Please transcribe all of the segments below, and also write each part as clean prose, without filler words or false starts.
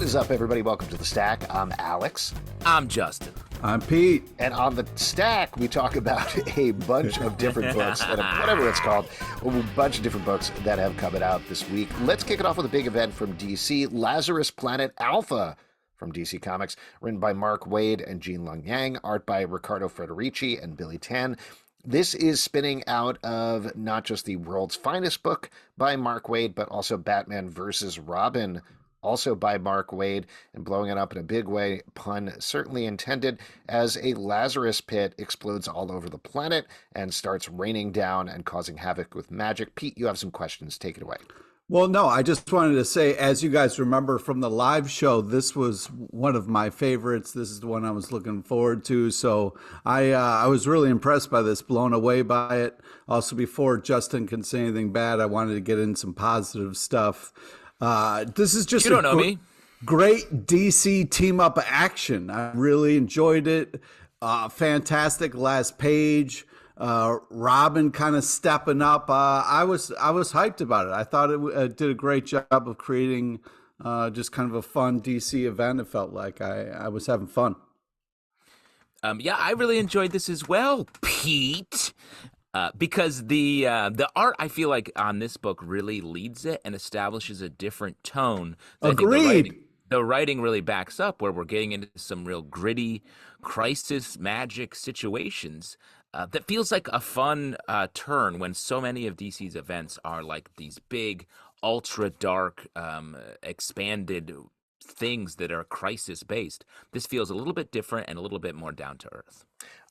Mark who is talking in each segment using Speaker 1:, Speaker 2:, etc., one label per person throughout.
Speaker 1: is up, everybody? Welcome to The Stack. I'm Alex.
Speaker 2: I'm Justin.
Speaker 3: I'm Pete.
Speaker 1: And on The Stack, we talk about a bunch of different books, whatever it's called, a bunch of different books that have come out this week. Let's kick it off with a big event from DC, Lazarus Planet Alpha from DC Comics, written by Mark Waid and Gene-Lung Yang, art by Ricardo Federici and Billy Tan. This is spinning out of not just the world's finest book by Mark Waid, but also Batman vs. Robin, also by Mark Waid, and blowing it up in a big way, pun certainly intended, as a Lazarus pit explodes all over the planet and starts raining down and causing havoc with magic. Pete, you have some questions. Take it away.
Speaker 3: Well, no, I just wanted to say, as you guys remember from the live show, this was one of my favorites. This is the one I was looking forward to. So I was really impressed by this, blown away by it. Also, before Justin can say anything bad, I wanted to get in some positive stuff. This is just great DC team up action. I really enjoyed it. Fantastic last page. Robin kind of stepping up. I was hyped about it. I thought it did a great job of creating just kind of a fun DC event. It felt like I was having fun.
Speaker 2: Yeah, I really enjoyed this as well, Pete. Because the art, I feel like, on this book really leads it and establishes a different tone.
Speaker 3: Agreed.
Speaker 2: The writing really backs up, where we're getting into some real gritty crisis magic situations. That feels like a fun turn when so many of DC's events are like these big, ultra dark, expanded things that are crisis based. This feels a little bit different and a little bit more down to earth.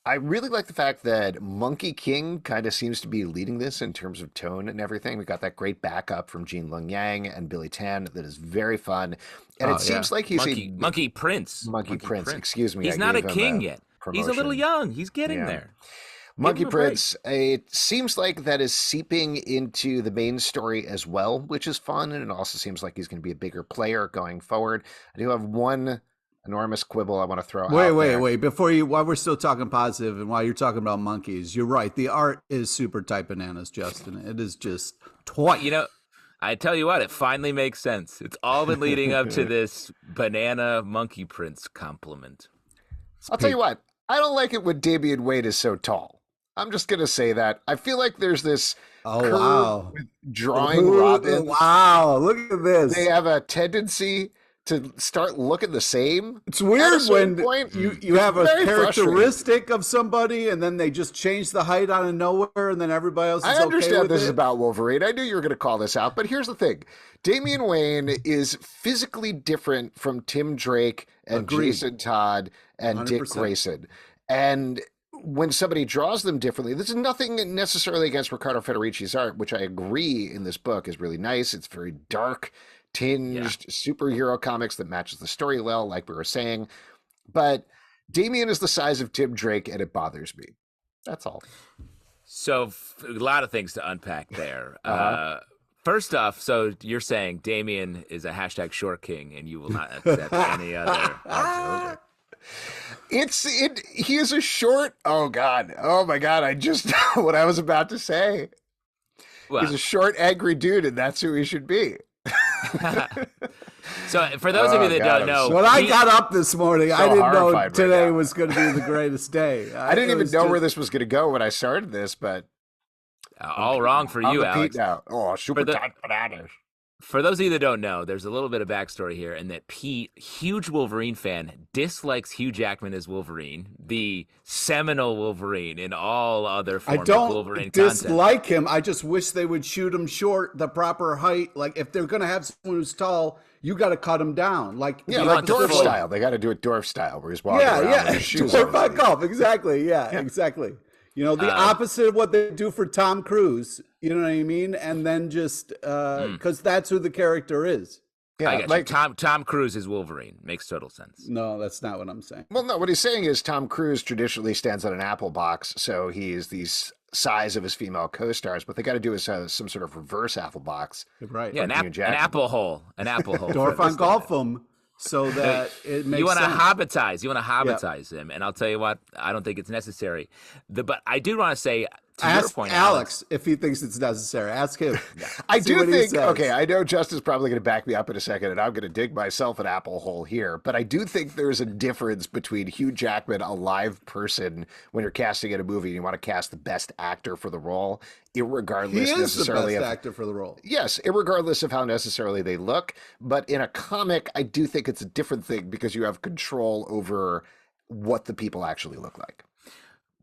Speaker 1: I really like the fact that Monkey King kind of seems to be leading this in terms of tone and everything. We got that great backup from Gene-Lung Yang and Billy Tan that is very fun. And seems like he's
Speaker 2: Monkey Prince.
Speaker 1: Monkey Prince, excuse me.
Speaker 2: He's not a king yet. He's a little young. He's getting there.
Speaker 1: Monkey Prince, it seems like that is seeping into the main story as well, which is fun. And it also seems like he's going to be a bigger player going forward. I do have one enormous quibble I want to throw out there.
Speaker 3: Wait. While we're still talking positive and while you're talking about monkeys, you're right. The art is super type bananas, Justin. It is just
Speaker 2: You know, I tell you what, it finally makes sense. It's all been leading up to this banana Monkey Prince compliment.
Speaker 1: I'll tell you what, I don't like it when Damien Wayne is so tall. I'm just going to say that. I feel like there's this curve with drawing Robin.
Speaker 3: Wow, look at this.
Speaker 1: They have a tendency to start looking the same.
Speaker 3: It's weird when
Speaker 1: point,
Speaker 3: you have a characteristic of somebody and then they just change the height out of nowhere and then everybody else is okay with it.
Speaker 1: I understand this is about Wolverine. I knew you were going to call this out, but here's the thing. Damien Wayne is physically different from Tim Drake and Jason Todd and 100%. Dick Grayson. And when somebody draws them differently, this is nothing necessarily against Ricardo Federici's art, which I agree in this book is really nice. It's very dark, tinged superhero comics that matches the story well, like we were saying. But Damien is the size of Tim Drake, and it bothers me. That's all.
Speaker 2: So a lot of things to unpack there. First off, so you're saying Damien is a hashtag short king, and you will not accept any other.
Speaker 1: He is a short. Oh my God! I just what I was about to say. Well, he's a short, angry dude, and that's who he should be.
Speaker 2: So, for those of you that don't know,
Speaker 3: when I got up this morning, I didn't know today was going to be the greatest day.
Speaker 1: I didn't even know where this was going to go when I started this, but
Speaker 2: all wrong for you, Alex.
Speaker 1: Now. Oh, super tight bananas.
Speaker 2: For those of you that don't know, there's a little bit of backstory here, and that Pete, huge Wolverine fan, dislikes Hugh Jackman as Wolverine, the seminal Wolverine in all other forms of Wolverine content.
Speaker 3: I don't dislike him. I just wish they would shoot him short, the proper height. Like, if they're going to have someone who's tall, you got to cut him down. Like
Speaker 1: dwarf style. They got to do it dwarf style, where he's walking around with his shoes on.
Speaker 3: Dwarf off. Exactly. Yeah, exactly. You know, the opposite of what they do for Tom Cruise, you know what I mean? And then just, because that's who the character is.
Speaker 2: Yeah, I get you. Tom Cruise is Wolverine. Makes total sense.
Speaker 3: No, that's not what I'm saying.
Speaker 1: Well, no, what he's saying is Tom Cruise traditionally stands on an apple box, so he is the size of his female co-stars, but they got to do is some sort of reverse apple box.
Speaker 3: Right.
Speaker 2: Yeah, an apple hole. An apple hole.
Speaker 3: Dwarf on golf him. So that it makes
Speaker 2: You want to
Speaker 3: sense.
Speaker 2: hobbitize him. And I'll tell you what, I don't think it's necessary. But I do want to say, to your
Speaker 3: Ask
Speaker 2: point,
Speaker 3: Alex if he thinks it's necessary. Ask him.
Speaker 1: I do think, okay, I know Justin's probably going to back me up in a second, and I'm going to dig myself an apple hole here, but I do think there's a difference between Hugh Jackman, a live person, when you're casting in a movie and you want to cast the best actor for the role, irregardless
Speaker 3: he is
Speaker 1: necessarily
Speaker 3: the best actor for the role.
Speaker 1: Yes, irregardless of how necessarily they look. But in a comic, I do think it's a different thing because you have control over what the people actually look like.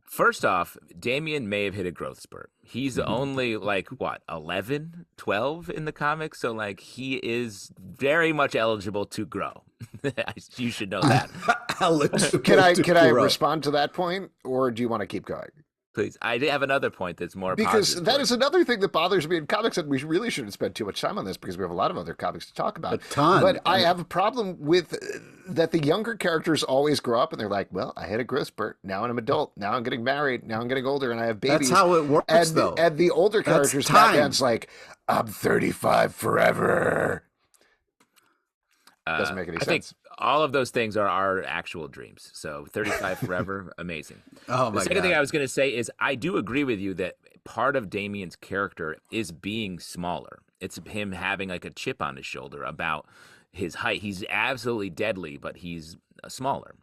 Speaker 2: First off, Damien may have hit a growth spurt. He's only like, what, 11, 12 in the comics? So, like, he is very much eligible to grow. You should know that.
Speaker 1: Can I respond to that point, or do you want to keep going?
Speaker 2: Please. I have another point that's more
Speaker 1: because
Speaker 2: positive.
Speaker 1: That is another thing that bothers me in comics, and we really shouldn't spend too much time on this because we have a lot of other comics to talk about.
Speaker 3: A ton.
Speaker 1: But I have a problem with that the younger characters always grow up and they're like, well, I hit a growth spurt. Now I'm an adult. Now I'm getting married. Now I'm getting older and I have babies.
Speaker 3: That's how it works, though.
Speaker 1: And the older characters, Batman's like, I'm 35 forever. Doesn't make any sense.
Speaker 2: I think all of those things are our actual dreams. So 35 forever, amazing.
Speaker 3: Oh my
Speaker 2: The second
Speaker 3: God.
Speaker 2: thing I was going to say is I do agree with you that part of Damien's character is being smaller. It's him having like a chip on his shoulder about his height. He's absolutely deadly, but he's smaller.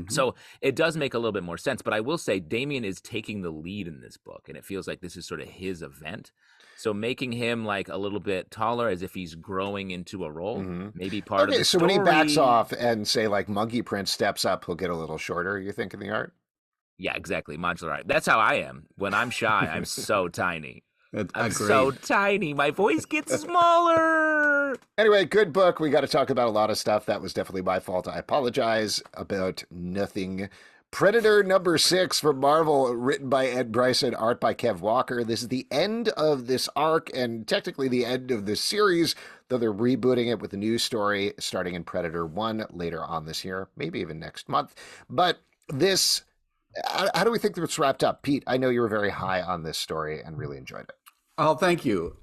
Speaker 2: So it does make a little bit more sense. But I will say Damien is taking the lead in this book, and it feels like this is sort of his event. So making him like a little bit taller as if he's growing into a role, maybe part of the
Speaker 1: so
Speaker 2: story.
Speaker 1: when he backs off and say like Monkey Prince steps up, he'll get a little shorter, you think, in the art?
Speaker 2: Yeah, exactly. Modular art. That's how I am. When I'm shy, I'm so tiny. I'm
Speaker 3: Agreed.
Speaker 2: so tiny. My voice gets smaller.
Speaker 1: Anyway, good book. We got to talk about a lot of stuff. That was definitely my fault. I apologize about nothing. Predator #6 from Marvel, written by Ed Brisson, art by Kev Walker. This is the end of this arc and technically the end of this series, though they're rebooting it with a new story starting in Predator 1 later on this year, maybe even next month. But this, how do we think that it's wrapped up? Pete, I know you were very high on this story and really enjoyed it.
Speaker 3: Oh, thank you.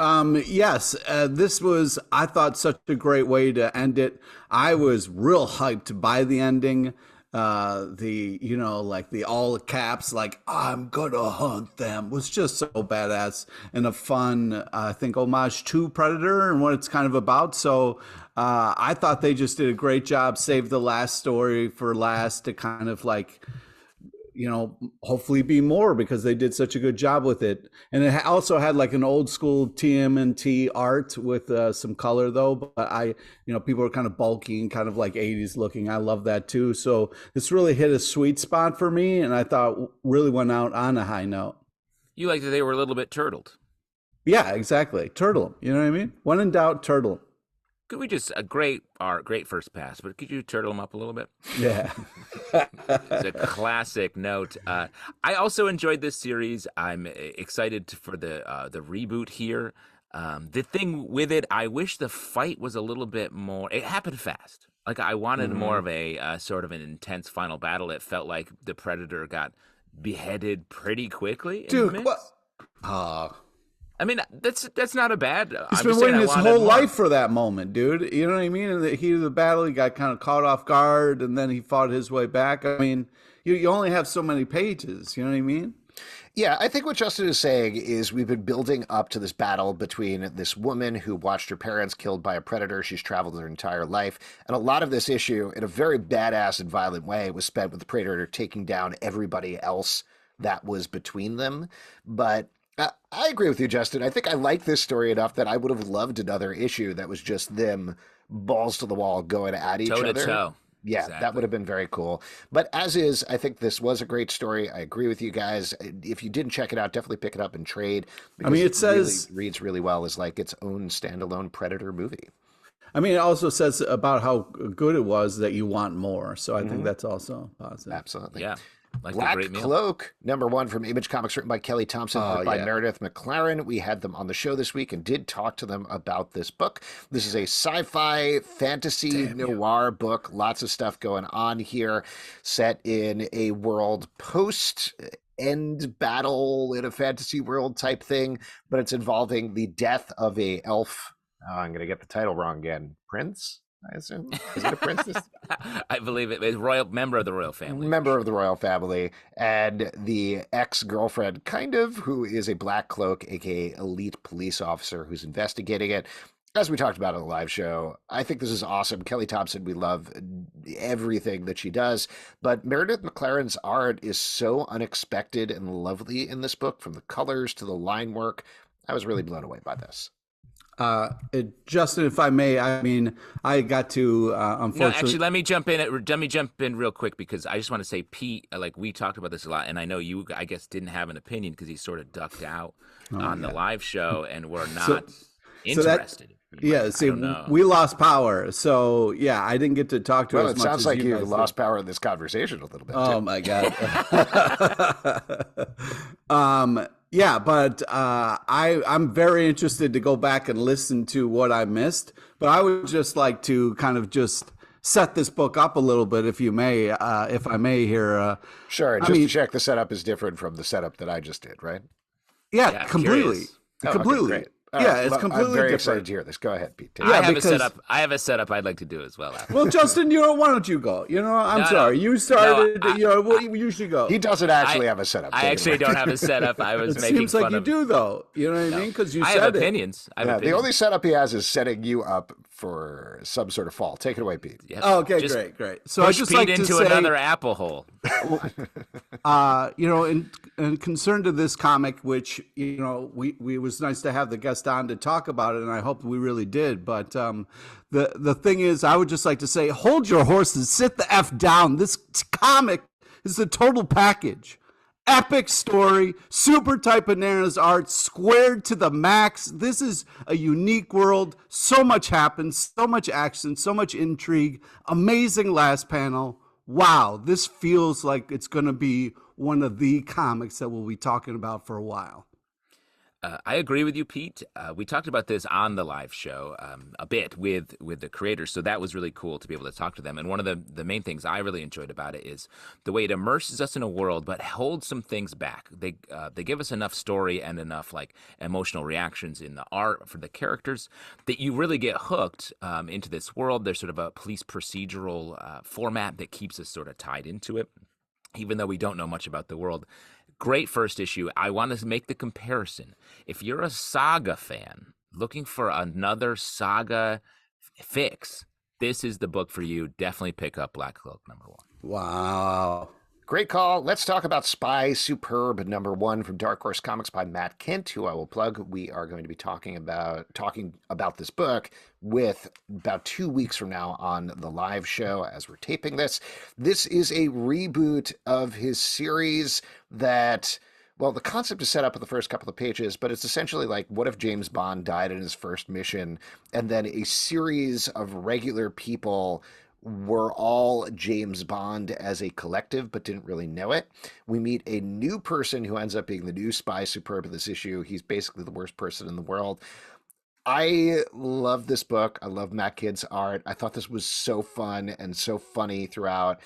Speaker 3: Yes, this was, I thought, such a great way to end it. I was real hyped by the ending. Like the all caps, like I'm gonna hunt them, was just so badass and a fun, I think, homage to Predator and what it's kind of about. So I thought they just did a great job. Saved the last story for last to kind of like, hopefully be more because they did such a good job with it. And it also had like an old school TMNT art with some color though. But people are kind of bulky and kind of like 80s looking. I love that too. So this really hit a sweet spot for me. And I thought really went out on a high note.
Speaker 2: You like that they were a little bit turtled.
Speaker 3: Yeah, exactly. Turtle 'em. You know what I mean? When in doubt, turtle 'em.
Speaker 2: Could we just, a great art, great first pass, but could you turtle them up a little bit?
Speaker 3: Yeah.
Speaker 2: It's a classic note. I also enjoyed this series. I'm excited for the reboot here. The thing with it, I wish the fight was a little bit more, it happened fast. Like I wanted more of a sort of an intense final battle. It felt like the Predator got beheaded pretty quickly.
Speaker 3: Dude, what?
Speaker 2: I mean, that's not a bad.
Speaker 3: He's been waiting his whole life for that moment, dude. You know what I mean? In the heat of the battle, he got kind of caught off guard, and then he fought his way back. I mean, you only have so many pages. You know what I mean?
Speaker 1: Yeah, I think what Justin is saying is we've been building up to this battle between this woman who watched her parents killed by a predator. She's traveled her entire life. And a lot of this issue, in a very badass and violent way, was spent with the predator taking down everybody else that was between them. But I agree with you, Justin. I think I like this story enough that I would have loved another issue that was just them balls to the wall going at each other.
Speaker 2: Toe.
Speaker 1: Yeah, exactly. That would have been very cool. But as is, I think this was a great story. I agree with you guys. If you didn't check it out, definitely pick it up and trade.
Speaker 3: I mean, it says
Speaker 1: really reads really well as like its own standalone Predator movie.
Speaker 3: I mean, it also says about how good it was that you want more. So I think that's also positive.
Speaker 1: Absolutely.
Speaker 2: Yeah. Like
Speaker 1: Black Cloak, #1 from Image Comics, written by Kelly Thompson, by Meredith McClaren. We had them on the show this week and did talk to them about this book. This is a sci-fi fantasy noir book. Lots of stuff going on here, set in a world post-end battle in a fantasy world type thing, but it's involving the death of a elf. Oh, I'm going to get the title wrong again. Prince? I assume. Is it a princess?
Speaker 2: I believe it is member of the royal family.
Speaker 1: Member of the royal family, and the ex-girlfriend, kind of, who is a Black Cloak, aka elite police officer, who's investigating it. As we talked about on the live show, I think this is awesome. Kelly Thompson, we love everything that she does, but Meredith McClaren's art is so unexpected and lovely in this book, from the colors to the line work. I was really blown away by this.
Speaker 3: Justin, if I may, I mean, I got to unfortunately.
Speaker 2: No, actually, let me jump in real quick, because I just want to say, Pete, like, we talked about this a lot, and I know you, I guess, didn't have an opinion because he sort of ducked out on the live show and were not interested.
Speaker 3: See, we lost power. So, yeah, I didn't get to talk to as much.
Speaker 1: Well, it sounds like you
Speaker 3: guys
Speaker 1: lost power in this conversation a little bit.
Speaker 3: Oh, my God. Yeah, but I'm very interested to go back and listen to what I missed. But I would just like to kind of just set this book up a little bit, if I may here.
Speaker 1: Sure. Just to check, the setup is different from the setup that I just did, right?
Speaker 3: Yeah, completely. Completely.
Speaker 1: Okay,
Speaker 3: it's completely
Speaker 1: I'm very
Speaker 3: different.
Speaker 1: excited to hear this. Go ahead, Pete.
Speaker 2: I have a setup I'd like to do as well.
Speaker 3: Well, Justin, why don't you go? I'm sorry. You started. You should go.
Speaker 1: He doesn't actually have a setup.
Speaker 2: I actually don't have a setup. I was making
Speaker 3: seems
Speaker 2: fun
Speaker 3: like you
Speaker 2: of...
Speaker 3: do, though. You know what I mean? Because you
Speaker 2: I
Speaker 3: said
Speaker 2: have
Speaker 3: it.
Speaker 2: opinions.
Speaker 1: The only setup he has is setting you up for some sort of fall. Take it away, Pete.
Speaker 2: Yep.
Speaker 3: Oh, okay, great. So I just
Speaker 2: Pete
Speaker 3: like
Speaker 2: into
Speaker 3: to say,
Speaker 2: another apple hole.
Speaker 3: in concern to this comic, which we was nice to have the guest on to talk about it, and I hope we really did. But the thing is, I would just like to say, hold your horses, sit the F down. This comic is the total package. Epic story, super tight bananas art, squared to the max. This is a unique world. So much happens, so much action, so much intrigue. Amazing last panel. Wow, this feels like it's going to be one of the comics that we'll be talking about for a while.
Speaker 2: I agree with you, Pete. We talked about this on the live show a bit with the creators, so that was really cool to be able to talk to them. And one of the main things I really enjoyed about it is the way it immerses us in a world, but holds some things back. They give us enough story and enough like emotional reactions in the art for the characters that you really get hooked into this world. There's sort of a police procedural format that keeps us sort of tied into it, even though we don't know much about the world. Great first issue. I want to make the comparison. If you're a Saga fan looking for another Saga fix, this is the book for you. Definitely pick up Black Cloak #1.
Speaker 3: Wow.
Speaker 1: Great call. Let's talk about Spy Superb #1 from Dark Horse Comics by Matt Kindt, who I will plug. We are going to be talking about this book with about 2 weeks from now on the live show as we're taping this. This is a reboot of his series that, well, the concept is set up in the first couple of pages, but it's essentially like, what if James Bond died in his first mission, and then a series of regular people were all James Bond as a collective, but didn't really know it. We meet a new person who ends up being the new Spy Superb of this issue. He's basically the worst person in the world. I love this book. I love Matt Kindt's art. I thought this was so fun and so funny throughout.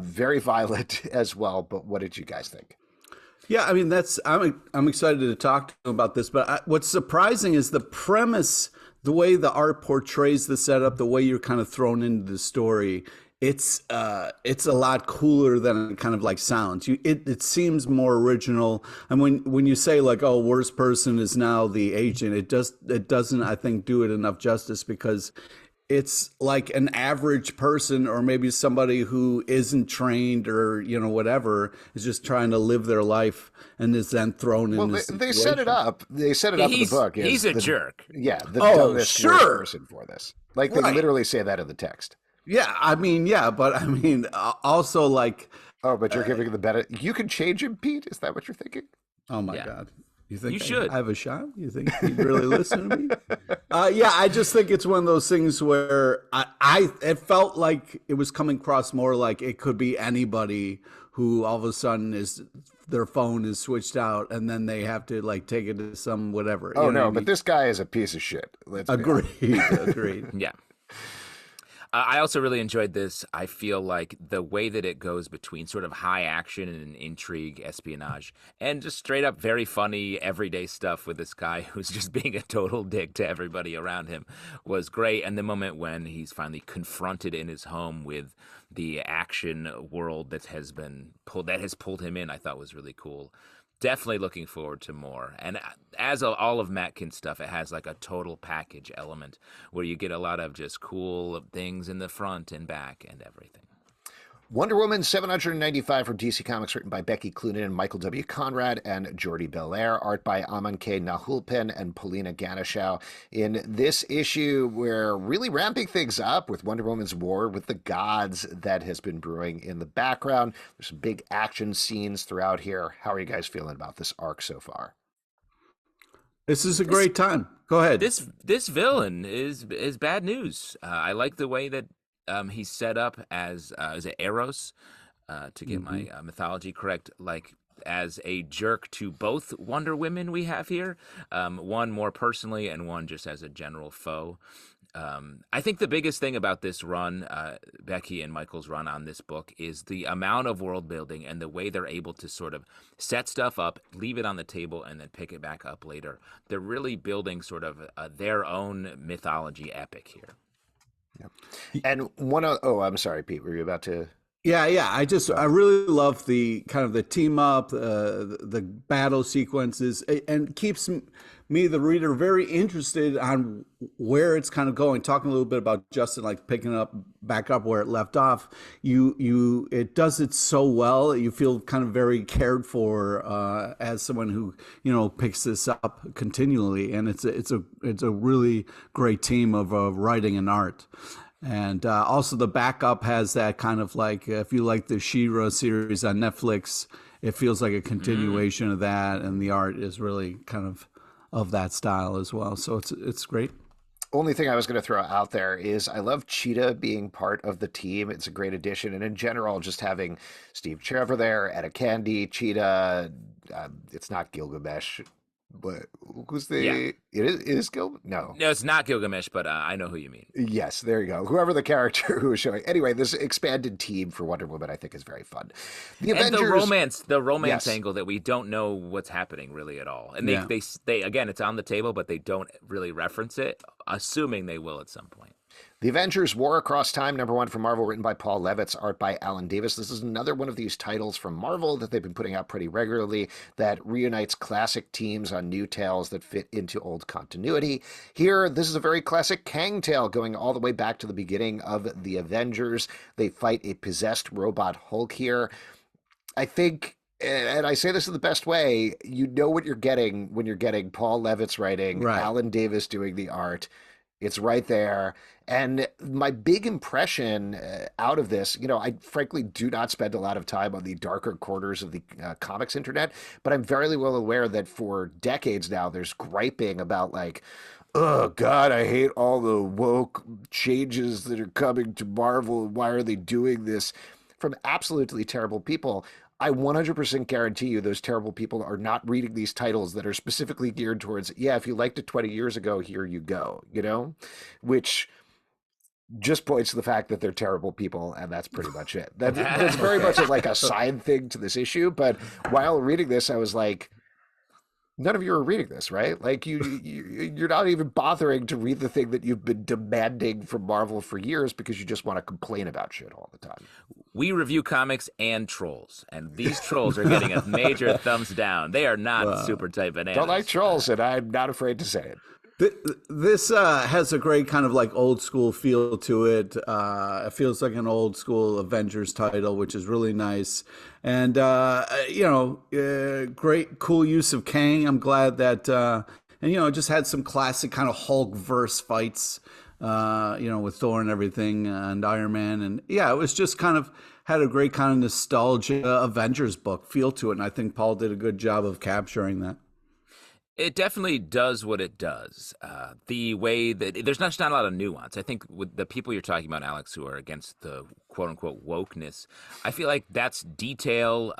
Speaker 1: Very violent as well. But what did you guys think?
Speaker 3: Yeah, I mean, I'm excited to talk to him about this. But what's surprising is the premise, the way the art portrays the setup, the way you're kind of thrown into the story. It's a lot cooler than it kind of like sounds. It seems more original. And when you say like, oh, worst person is now the agent, it doesn't, I think, do it enough justice, because it's like an average person, or maybe somebody who isn't trained or, whatever, is just trying to live their life and is then thrown in this
Speaker 1: they set it up. They set it up in the book.
Speaker 2: He's a jerk.
Speaker 1: Yeah, the dumbest worst person for this. Like, they literally say that in the text.
Speaker 3: Yeah, I mean, but I mean, also like...
Speaker 1: Oh, but you're giving the benefit. You can change him, Pete? Is that what you're thinking?
Speaker 3: Oh, my God. You think
Speaker 2: you should.
Speaker 3: I have a shot? You think he'd really listen to me? Yeah, I just think it's one of those things where it felt like it was coming across more like it could be anybody who all of a sudden their phone is switched out, and then they have to like take it to some whatever.
Speaker 1: Oh, no, but this guy is a piece of shit. Let's
Speaker 3: Agreed.
Speaker 2: Yeah. I also really enjoyed this. I feel like the way that it goes between sort of high action and intrigue, espionage, and just straight up very funny everyday stuff with this guy who's just being a total dick to everybody around him was great. And the moment when he's finally confronted in his home with the action world that has pulled him in, I thought was really cool. Definitely looking forward to more. And as all of Matt Kindt's stuff, it has like a total package element where you get a lot of just cool things in the front and back and everything.
Speaker 1: Wonder Woman 795 from DC Comics, written by Becky, Cloonan, and Michael W. Conrad, and Jordie Bellaire. Art by Amancay, Nahuelpan, and Paulina Ganucheau. In this issue, we're really ramping things up with Wonder Woman's war with the gods that has been brewing in the background. There's some big action scenes throughout here. How are you guys feeling about this arc so far?
Speaker 3: This is a great time. Go ahead.
Speaker 2: This villain is bad news. I like the way that he's set up as is it Eros, to get my mythology correct, like as a jerk to both Wonder Women we have here, one more personally and one just as a general foe. I think the biggest thing about this run, Becky and Michael's run on this book, is the amount of world building and the way they're able to sort of set stuff up, leave it on the table, and then pick it back up later. They're really building sort of their own mythology epic here.
Speaker 1: Yep. And I'm sorry, Pete, were you about to?
Speaker 3: Yeah. I really love the kind of the team up, the battle sequences, and keeps me, the reader, very interested on where it's kind of going. Talking a little bit about Justin, like picking back up where it left off. It does it so well. You feel kind of very cared for as someone who picks this up continually, and it's a really great team of writing and art. And also the backup has that kind of like, if you like the She-Ra series on Netflix, it feels like a continuation of that, and the art is really kind of that style as well. So it's great.
Speaker 1: Only thing I was going to throw out there is I love Cheetah being part of the team. It's a great addition. And in general, just having Steve Trevor there, Etta Candy, Cheetah, it's not Gilgamesh. But who's the?
Speaker 2: Yeah.
Speaker 1: It is Gilgamesh? No,
Speaker 2: it's not Gilgamesh, but I know who you mean.
Speaker 1: Yes, there you go. Whoever the character who is showing. Anyway, this expanded team for Wonder Woman, I think, is very fun.
Speaker 2: The romance angle that we don't know what's happening really at all, and they again, it's on the table, but they don't really reference it, assuming they will at some point.
Speaker 1: The Avengers War Across Time, #1 from Marvel, written by Paul Levitz, art by Alan Davis. This is another one of these titles from Marvel that they've been putting out pretty regularly that reunites classic teams on new tales that fit into old continuity. Here, this is a very classic Kang tale going all the way back to the beginning of the Avengers. They fight a possessed robot Hulk here. I think, and I say this in the best way, you know what you're getting when you're getting Paul Levitz writing, right, Alan Davis doing the art. It's right there. And my big impression out of this, I frankly do not spend a lot of time on the darker corners of the comics internet, but I'm very well aware that for decades now, there's griping about like, oh, God, I hate all the woke changes that are coming to Marvel. Why are they doing this? From absolutely terrible people. I 100% guarantee you those terrible people are not reading these titles that are specifically geared towards, if you liked it 20 years ago, here you go, which just points to the fact that they're terrible people, and that's pretty much it. That's very much like a side thing to this issue, but while reading this, I was like, none of you are reading this, right? Like you're not even bothering to read the thing that you've been demanding from Marvel for years because you just want to complain about shit all the time.
Speaker 2: We review comics and trolls, and these trolls are getting a major thumbs down. They are not super tight bananas.
Speaker 1: Don't like trolls, and I'm not afraid to say it.
Speaker 3: This has a great kind of like old school feel to it. It feels like an old school Avengers title, which is really nice. And, great, cool use of Kang. I'm glad that, just had some classic kind of Hulk-verse fights, with Thor and everything and Iron Man. And yeah, it was just kind of had a great kind of nostalgia Avengers book feel to it. And I think Paul did a good job of capturing that.
Speaker 2: It definitely does what it does. The way that there's not a lot of nuance. I think with the people you're talking about, Alex, who are against the quote unquote wokeness, I feel like that's detail,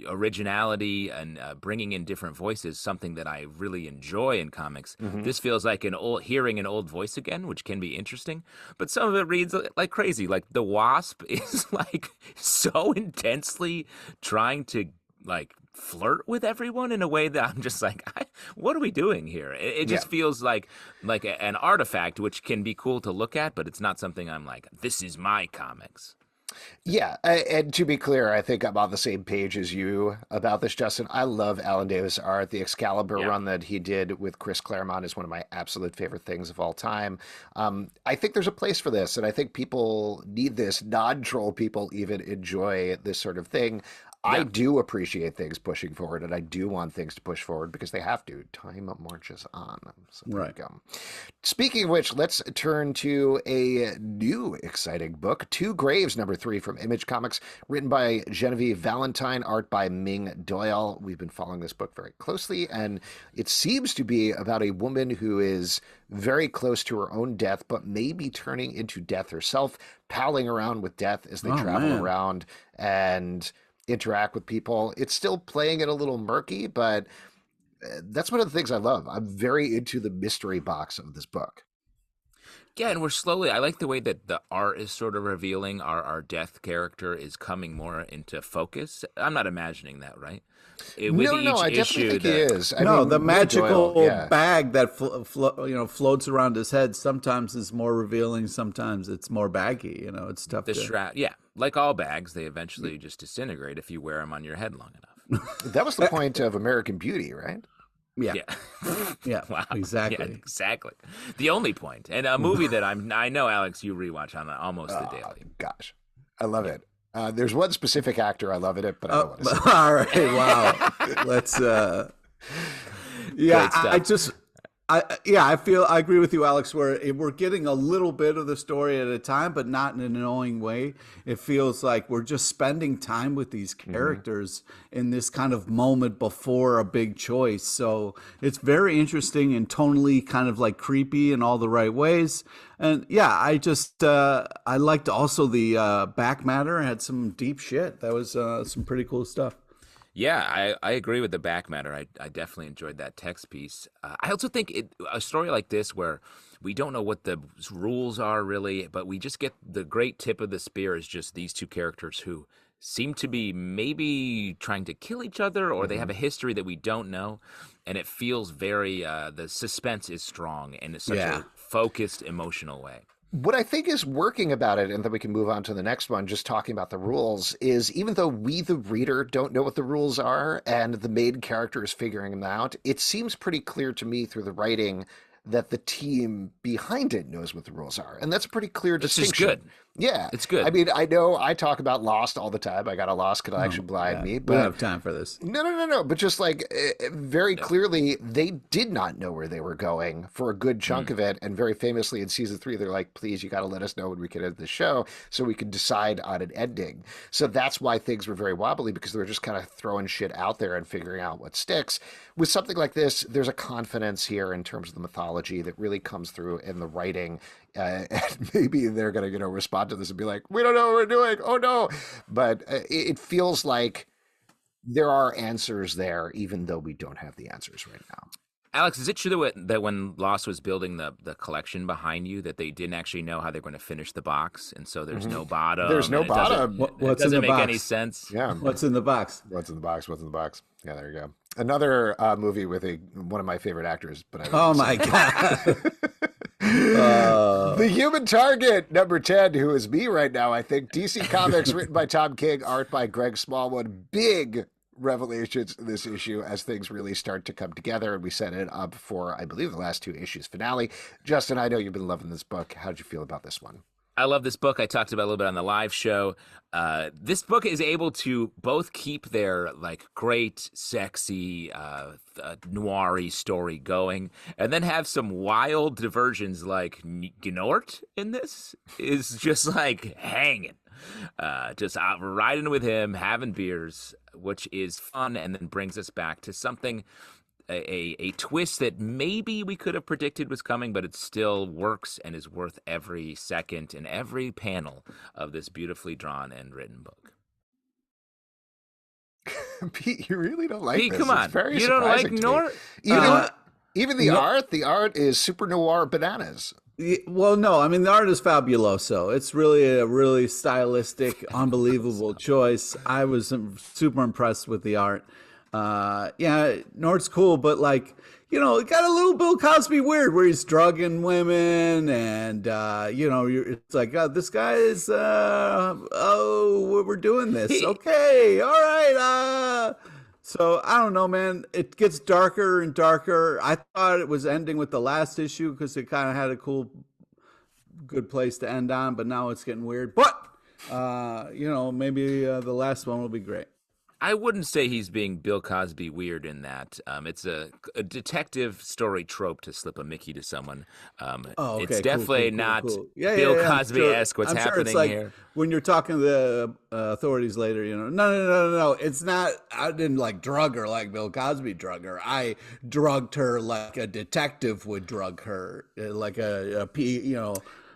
Speaker 2: originality, and bringing in different voices, something that I really enjoy in comics. This feels like hearing an old voice again, which can be interesting, but some of it reads like crazy. Like the Wasp is like so intensely trying to like flirt with everyone in a way that I'm just like, what are we doing here? It just feels like an artifact, which can be cool to look at, but it's not something I'm like, this is my comics.
Speaker 1: Yeah, and to be clear, I think I'm on the same page as you about this, Justin. I love Alan Davis' art. The Excalibur run that he did with Chris Claremont is one of my absolute favorite things of all time. I think there's a place for this, and I think people need this. Non-troll people even enjoy this sort of thing. I do appreciate things pushing forward, and I do want things to push forward because they have to. Time marches on. So there you go. Speaking of which, let's turn to a new exciting book, Two Graves, #3 from Image Comics, written by Genevieve Valentine, art by Ming Doyle. We've been following this book very closely, and it seems to be about a woman who is very close to her own death, but maybe turning into death herself, palling around with death as they travel around and interact with people. It's still playing it a little murky, but that's one of the things I love. I'm very into the mystery box of this book.
Speaker 2: Yeah, and I like the way that the art is sort of revealing our death character is coming more into focus. I'm not imagining that, right?
Speaker 1: No, I definitely think he is. I mean,
Speaker 3: the magical bag that floats around his head sometimes is more revealing, sometimes it's more baggy. It's tough.
Speaker 2: Yeah, like all bags, they eventually just disintegrate if you wear them on your head long enough.
Speaker 1: That was the point of American Beauty, right?
Speaker 3: Yeah. Wow. Exactly.
Speaker 2: Yeah, exactly. The only point. And a movie that I know, Alex, you rewatch on almost the daily.
Speaker 1: Gosh, I love it. There's one specific actor I love in it, but I don't want to say
Speaker 3: all right. Wow. Let's I agree with you, Alex, where we're getting a little bit of the story at a time, but not in an annoying way. It feels like we're just spending time with these characters in this kind of moment before a big choice. So it's very interesting and tonally kind of like creepy in all the right ways. And I liked also the back matter. It had some deep shit. That was some pretty cool stuff.
Speaker 2: Yeah, I agree with the back matter. I definitely enjoyed that text piece. I also think a story like this where we don't know what the rules are really, but we just get the great tip of the spear is just these two characters who seem to be maybe trying to kill each other, or they have a history that we don't know. And it feels very, the suspense is strong in such a focused, emotional way.
Speaker 1: What I think is working about it, and then we can move on to the next one, just talking about the rules, is even though we, the reader, don't know what the rules are and the main character is figuring them out, it seems pretty clear to me through the writing that the team behind it knows what the rules are. And that's a pretty clear distinction.
Speaker 2: It's good.
Speaker 1: Yeah.
Speaker 2: It's good.
Speaker 1: I mean, I know I talk about Lost all the time. I got a Lost connection behind me. But
Speaker 3: we don't have time for this.
Speaker 1: No. But just like very clearly, they did not know where they were going for a good chunk of it. And very famously in season 3, they're like, please, you got to let us know when we can end the show so we can decide on an ending. So that's why things were very wobbly, because they were just kind of throwing shit out there and figuring out what sticks. With something like this, there's a confidence here in terms of the mythology that really comes through in the writing. And maybe they're going to, respond to this and be like, we don't know what we're doing. Oh, no. But it feels like there are answers there, even though we don't have the answers right now.
Speaker 2: Alex, is it true that when Lost was building the collection behind you, that they didn't actually know how they're going to finish the box? And so there's no bottom.
Speaker 1: There's no bottom.
Speaker 3: What's in the box?
Speaker 2: Doesn't make any sense.
Speaker 1: Yeah.
Speaker 3: What's in the box?
Speaker 1: What's in the box? What's in the box? Yeah, there you go. Another movie with one of my favorite actors. But
Speaker 3: oh, my God.
Speaker 1: The Human Target, #10, who is me right now, I think. DC Comics, written by Tom King, art by Greg Smallwood. Big revelations in this issue as things really start to come together, and we set it up for, I believe, the last 2 issues finale. Justin, I know you've been loving this book. How did you feel about this one?
Speaker 2: I love this book. I talked about it a little bit on the live show. This book is able to both keep their great, sexy, noir-y story going, and then have some wild diversions like Gnort in this is just hanging. Just riding with him, having beers, which is fun, and then brings us back to something a twist that maybe we could have predicted was coming, but it still works and is worth every second and every panel of this beautifully drawn and written book.
Speaker 1: Pete, you really don't like
Speaker 2: Pete,
Speaker 1: this.
Speaker 2: come on.
Speaker 1: It's very
Speaker 2: You don't like
Speaker 1: surprising to me. Even the art is super noir bananas.
Speaker 3: Well, no, I mean, the art is fabuloso. It's really a really stylistic, unbelievable choice. I was super impressed with the art. Yeah, Nord's cool, but like, you know, it got a little Bill Cosby weird where he's drugging women and, you know, it's like, this guy is, we're doing this. Okay, all right. So I don't know, man. It gets darker and darker. I thought it was ending with the last issue because it kind of had a good place to end on, but now it's getting weird. But, you know, maybe the last one will be great.
Speaker 2: I wouldn't say he's being Bill Cosby weird in that. It's a detective story trope to slip a Mickey to someone.
Speaker 3: Okay,
Speaker 2: it's definitely not
Speaker 3: Yeah,
Speaker 2: Bill
Speaker 3: yeah,
Speaker 2: Cosby-esque what's
Speaker 3: I'm sure
Speaker 2: happening
Speaker 3: it's like
Speaker 2: here.
Speaker 3: When you're talking to the authorities later, you know, no. It's not, I didn't like drug her like Bill Cosby drug her. I drugged her like a detective would drug her, like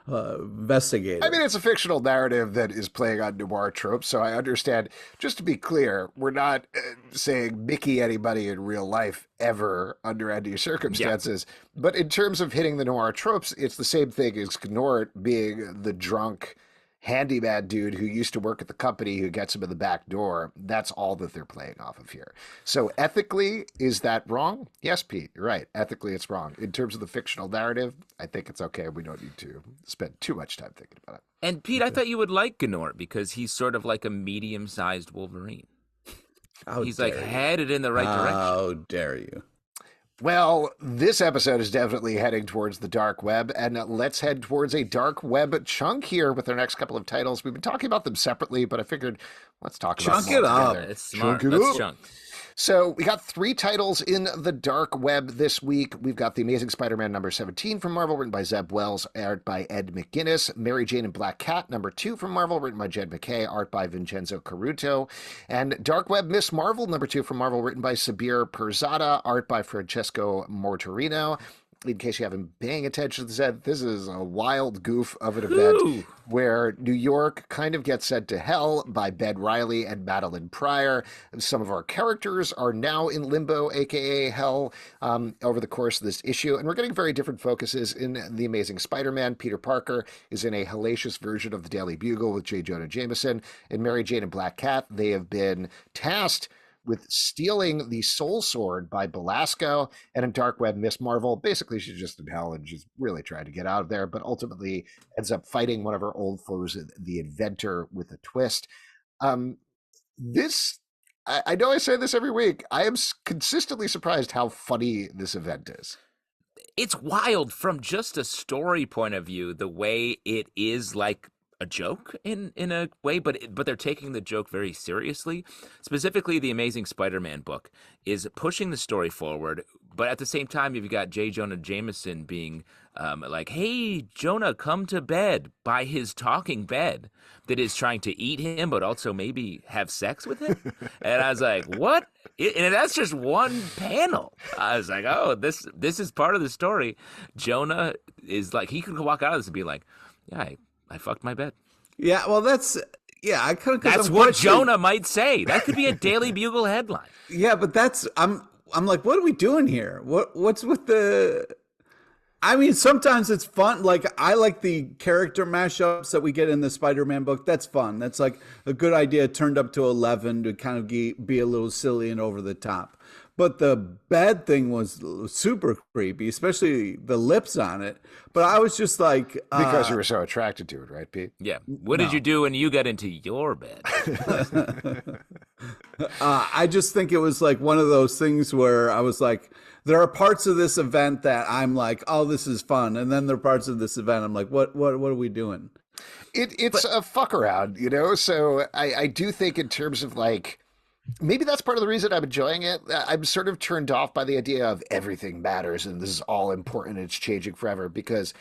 Speaker 3: investigator.
Speaker 1: I mean, it's a fictional narrative that is playing on noir tropes, so I understand. Just to be clear, we're not saying Mickey anybody in real life ever under any circumstances. Yeah. But in terms of hitting the noir tropes, it's the same thing as Knort being the drunk handyman dude who used to work at the company who gets him in the back door. That's all that they're playing off of here. So ethically, is that wrong? Yes, Pete, you're right. Ethically, it's wrong. In terms of the fictional narrative, I think it's okay. We don't need to spend too much time thinking about it.
Speaker 2: And Pete, I thought you would like Gnort because he's sort of like a medium-sized Wolverine. He's like headed in the right direction.
Speaker 3: How dare you?
Speaker 1: Well, this episode is definitely heading towards the dark web, and let's head towards a dark web chunk here with our next couple of titles. We've been talking about them separately, but I figured let's talk about them all together.
Speaker 2: It's smart. Let's chunk.
Speaker 1: So we got 3 titles in the dark web this week. We've got The Amazing Spider-Man number 17 from Marvel, written by Zeb Wells, art by Ed McGuinness. Mary Jane and Black Cat number 2 from Marvel, written by Jed McKay, art by Vincenzo Caruto. And Dark Web Miss Marvel number 2 from Marvel, written by Sabir Perzada, art by Francesco Mortorino. In case you haven't been paying attention to Zed, this is a wild goof of an event where New York kind of gets sent to hell by Ben Reilly and Madeline Pryor. Some of our characters are now in limbo, aka hell, over the course of this issue. And we're getting very different focuses in The Amazing Spider-Man. Peter Parker is in a hellacious version of the Daily Bugle with J. Jonah Jameson. In Mary Jane and Black Cat, they have been tasked with stealing the Soul Sword by Belasco. And in Dark Web, Miss Marvel, basically she's just in hell and she's really trying to get out of there, but ultimately ends up fighting one of her old foes, the Inventor, with a twist. I know I say this every week. I am consistently surprised how funny this event is.
Speaker 2: It's wild from just a story point of view, the way it is like a joke in a way, but they're taking the joke very seriously. Specifically, the Amazing Spider-Man book is pushing the story forward, but at the same time, you've got J. Jonah Jameson being like, hey, Jonah, come to bed, by his talking bed that is trying to eat him, but also maybe have sex with him. And I was like, what? And that's just one panel. I was like, oh, this is part of the story. Jonah is like, he could walk out of this and be like, yeah, I fucked my bed.
Speaker 3: Yeah, well, that's
Speaker 2: what Jonah might say. That could be a Daily Bugle headline.
Speaker 3: Yeah, but I'm like, what are we doing here? What's with the? I mean, sometimes it's fun. Like, I like the character mashups that we get in the Spider-Man book. That's fun. That's like a good idea turned up to 11 to kind of be a little silly and over the top. But the bed thing was super creepy, especially the lips on it. But I was just like...
Speaker 1: because you were so attracted to it, right, Pete?
Speaker 2: Yeah. What did you do when you got into your bed?
Speaker 3: I just think it was like one of those things where I was like, there are parts of this event that I'm like, oh, this is fun. And then there are parts of this event I'm like, what are we doing?
Speaker 1: It's a fuck around, you know? So I do think in terms of like... maybe that's part of the reason I'm enjoying it. I'm sort of turned off by the idea of everything matters and this is all important and it's changing forever, because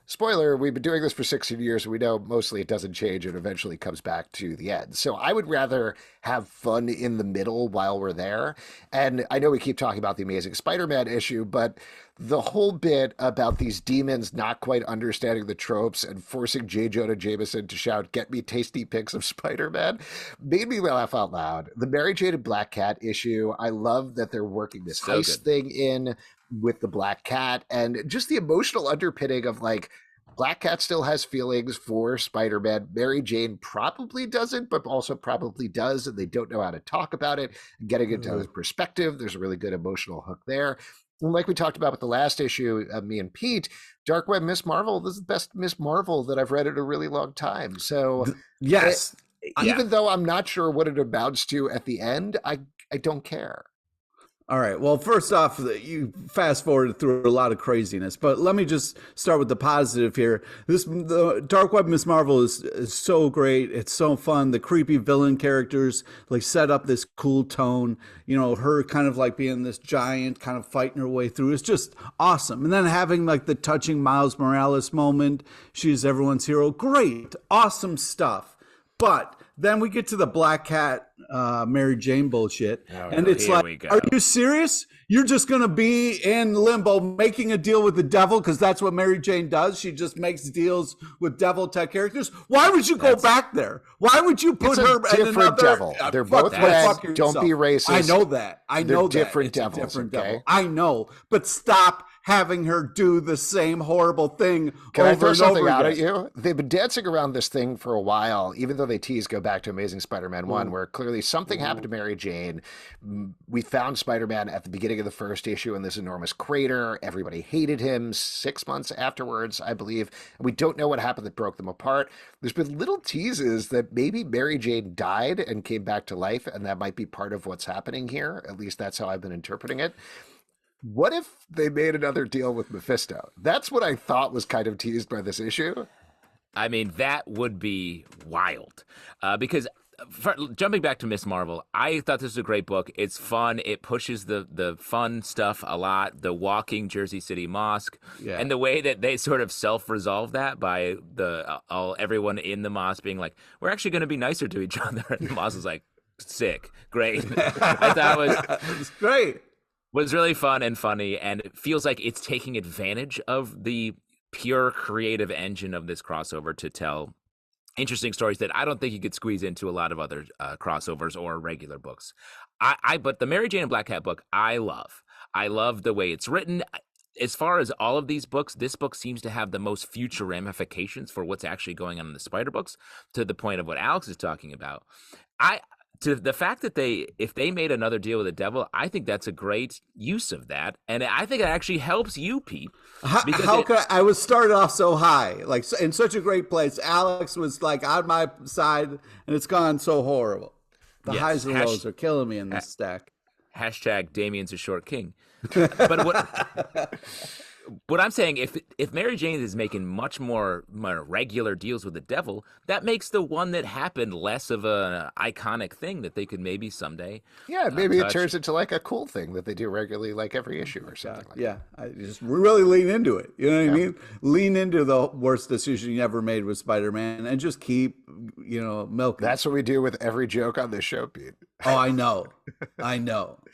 Speaker 1: spoiler, we've been doing this for 16 years, and we know mostly it doesn't change and eventually comes back to the end. So I would rather have fun in the middle while we're there. And I know we keep talking about the Amazing Spider-Man issue, but the whole bit about these demons not quite understanding the tropes and forcing J. Jonah Jameson to shout, "Get me tasty pics of Spider-Man," made me laugh out loud. The Mary Jane and Black Cat issue, I love that they're working this heist thing in with the Black Cat, and just the emotional underpinning of like, Black Cat still has feelings for Spider-Man. Mary Jane probably doesn't, but also probably does, and they don't know how to talk about it. Getting into his perspective, there's a really good emotional hook there. And like we talked about with the last issue, me and Pete, Dark Web Miss Marvel, this is the best Miss Marvel that I've read in a really long time. So
Speaker 3: yes,
Speaker 1: even though I'm not sure what it amounts to at the end, I don't care.
Speaker 3: All right. Well, first off, you fast forwarded through a lot of craziness, but let me just start with the positive here. The Dark Web Miss Marvel is so great. It's so fun. The creepy villain characters like set up this cool tone. You know, her kind of like being this giant, kind of fighting her way through. It's just awesome. And then having like the touching Miles Morales moment. She's everyone's hero. Great, awesome stuff. But then we get to the Black Cat, Mary Jane bullshit. And it's like, are you serious? You're just going to be in limbo making a deal with the devil because that's what Mary Jane does. She just makes deals with devil-type characters. Why would you go back there? Why would you put her in another
Speaker 1: devil? They're both red. Don't be racist.
Speaker 3: I know that. I know that.
Speaker 1: Different devils,
Speaker 3: different
Speaker 1: okay?
Speaker 3: devil. I know. But stop having her do the same horrible thing
Speaker 1: Can
Speaker 3: over
Speaker 1: I throw
Speaker 3: and
Speaker 1: something
Speaker 3: over
Speaker 1: out
Speaker 3: again.
Speaker 1: at you? They've been dancing around this thing for a while, even though they go back to Amazing Spider-Man 1, where clearly something happened to Mary Jane. We found Spider-Man at the beginning of the first issue in this enormous crater. Everybody hated him 6 months afterwards, I believe. And we don't know what happened that broke them apart. There's been little teases that maybe Mary Jane died and came back to life, and that might be part of what's happening here. At least that's how I've been interpreting it. What if they made another deal with Mephisto? That's what I thought was kind of teased by this issue.
Speaker 2: I mean, that would be wild. Because jumping back to Miss Marvel, I thought this was a great book. It's fun. It pushes the fun stuff a lot. The walking Jersey City mosque, and the way that they sort of self-resolve that by everyone in the mosque being like, "We're actually going to be nicer to each other," and the mosque is like, "Sick, great." I thought it was
Speaker 3: great.
Speaker 2: Was really fun and funny, and it feels like it's taking advantage of the pure creative engine of this crossover to tell interesting stories that I don't think you could squeeze into a lot of other crossovers or regular books. But the Mary Jane and Black Cat book, I love. I love the way it's written. As far as all of these books, this book seems to have the most future ramifications for what's actually going on in the Spider books, to the point of what Alex is talking about. To the fact that if they made another deal with the devil, I think that's a great use of that, and I think it actually helps you, Pete.
Speaker 3: I was started off so high, like in such a great place. Alex was like on my side, and it's gone so horrible. The highs and lows are killing me in this stack.
Speaker 2: Hashtag Damien's a short king. But what I'm saying, if Mary Jane is making much more regular deals with the devil, that makes the one that happened less of an iconic thing that they could maybe someday.
Speaker 1: Yeah, maybe it turns into like a cool thing that they do regularly, like every issue or something.
Speaker 3: I just really lean into it. You know what I mean? Lean into the worst decision you ever made with Spider-Man, and just keep milking.
Speaker 1: That's what we do with every joke on this show, Pete.
Speaker 3: Oh, I know.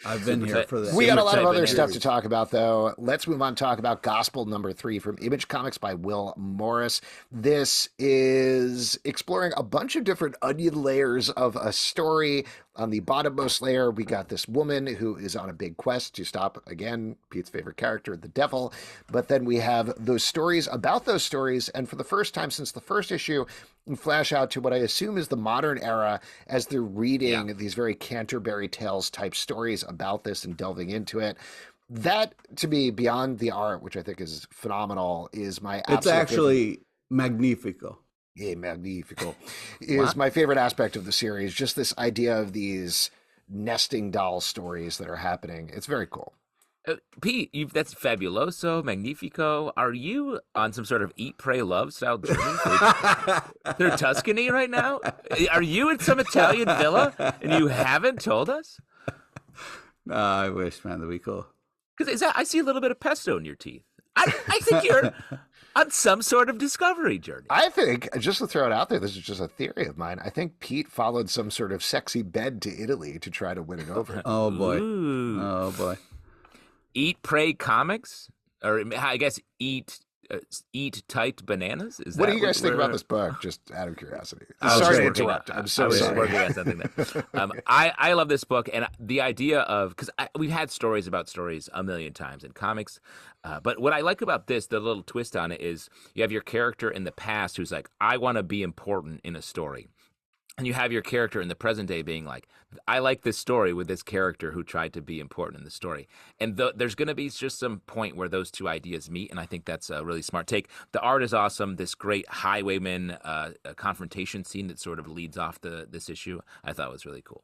Speaker 3: I've been here for that.
Speaker 1: We got a lot of other stuff to talk about, though. Let's move on and talk about Gospel number 3 from Image Comics by Will Morris. This is exploring a bunch of different onion layers of a story. On the bottommost layer, we got this woman who is on a big quest to stop, again, Pete's favorite character, the devil. But then we have those stories about those stories. And for the first time since the first issue, we flash out to what I assume is the modern era as they're reading these very Canterbury Tales type stories about this and delving into it. That, to me, beyond the art, which I think is phenomenal, is my absolute
Speaker 3: It's actually magnifico.
Speaker 1: Yeah, magnifico is my favorite aspect of the series. Just this idea of these nesting doll stories that are happening. It's very cool.
Speaker 2: Pete, that's fabuloso, magnifico. Are you on some sort of eat, pray, love style journey through Tuscany right now? Are you in some Italian villa and you haven't told us?
Speaker 3: No, I wish, man. That'd be cool.
Speaker 2: Because I see a little bit of pesto in your teeth. I think you're on some sort of discovery journey.
Speaker 1: I think, just to throw it out there, this is just a theory of mine. I think Pete followed some sort of sexy bed to Italy to try to win it over.
Speaker 3: Oh boy.
Speaker 2: Ooh.
Speaker 3: Oh boy.
Speaker 2: Eat, Pray comics, or I guess eat tight bananas.
Speaker 1: What do you guys think about this book? Just out of curiosity.
Speaker 2: I
Speaker 1: Sorry to
Speaker 2: was
Speaker 1: interrupt. I'm so
Speaker 2: just
Speaker 1: sorry.
Speaker 2: working on something there. I love this book, and the idea of, because we've had stories about stories a million times in comics, but what I like about this, the little twist on it, is you have your character in the past who's like, I want to be important in a story. And you have your character in the present day being like, I like this story with this character who tried to be important in the story. And there's going to be just some point where those two ideas meet, and I think that's a really smart take. The art is awesome. This great highwayman confrontation scene that sort of leads off this issue, I thought was really cool.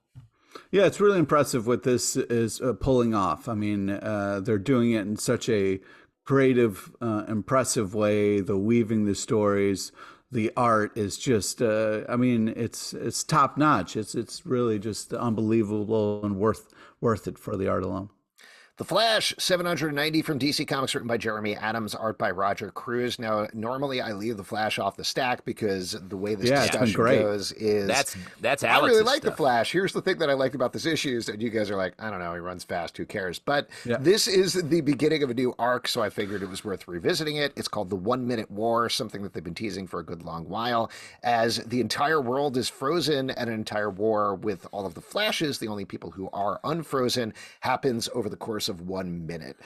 Speaker 3: Yeah, it's really impressive what this is pulling off. I mean, they're doing it in such a creative, impressive way. The weaving the stories. The art is just, I mean, it's top notch. It's really just unbelievable and worth it for the art alone.
Speaker 1: The Flash, 790 from DC Comics, written by Jeremy Adams, art by Roger Cruz. Now, normally I leave The Flash off the stack because the way this discussion goes is...
Speaker 2: That's Alex's
Speaker 1: I really like
Speaker 2: stuff.
Speaker 1: The Flash. Here's the thing that I like about this issue is that you guys are like, I don't know, he runs fast, who cares? But this is the beginning of a new arc, so I figured it was worth revisiting it. It's called The 1 Minute War, something that they've been teasing for a good long while, as the entire world is frozen and an entire war with all of the Flashes, the only people who are unfrozen, happens over the course of 1 minute,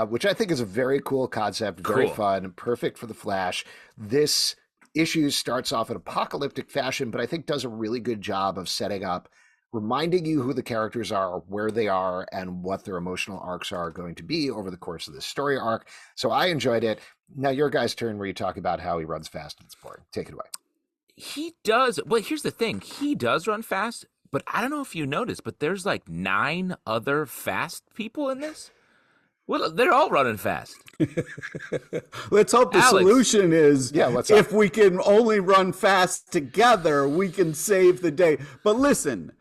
Speaker 1: which I think is a very cool concept, very fun, perfect for the Flash. This issue starts off in apocalyptic fashion, but I think does a really good job of setting up, reminding you who the characters are, where they are, and what their emotional arcs are going to be over the course of this story arc. So I enjoyed it. Now your guys' turn where you talk about how he runs fast and it's boring. Take it away.
Speaker 2: He does. Well, here's the thing. He does run fast, but I don't know if you noticed, but there's like 9 other fast people in this. Well, they're all running fast.
Speaker 3: Let's hope the solution is if we can only run fast together, we can save the day. But listen,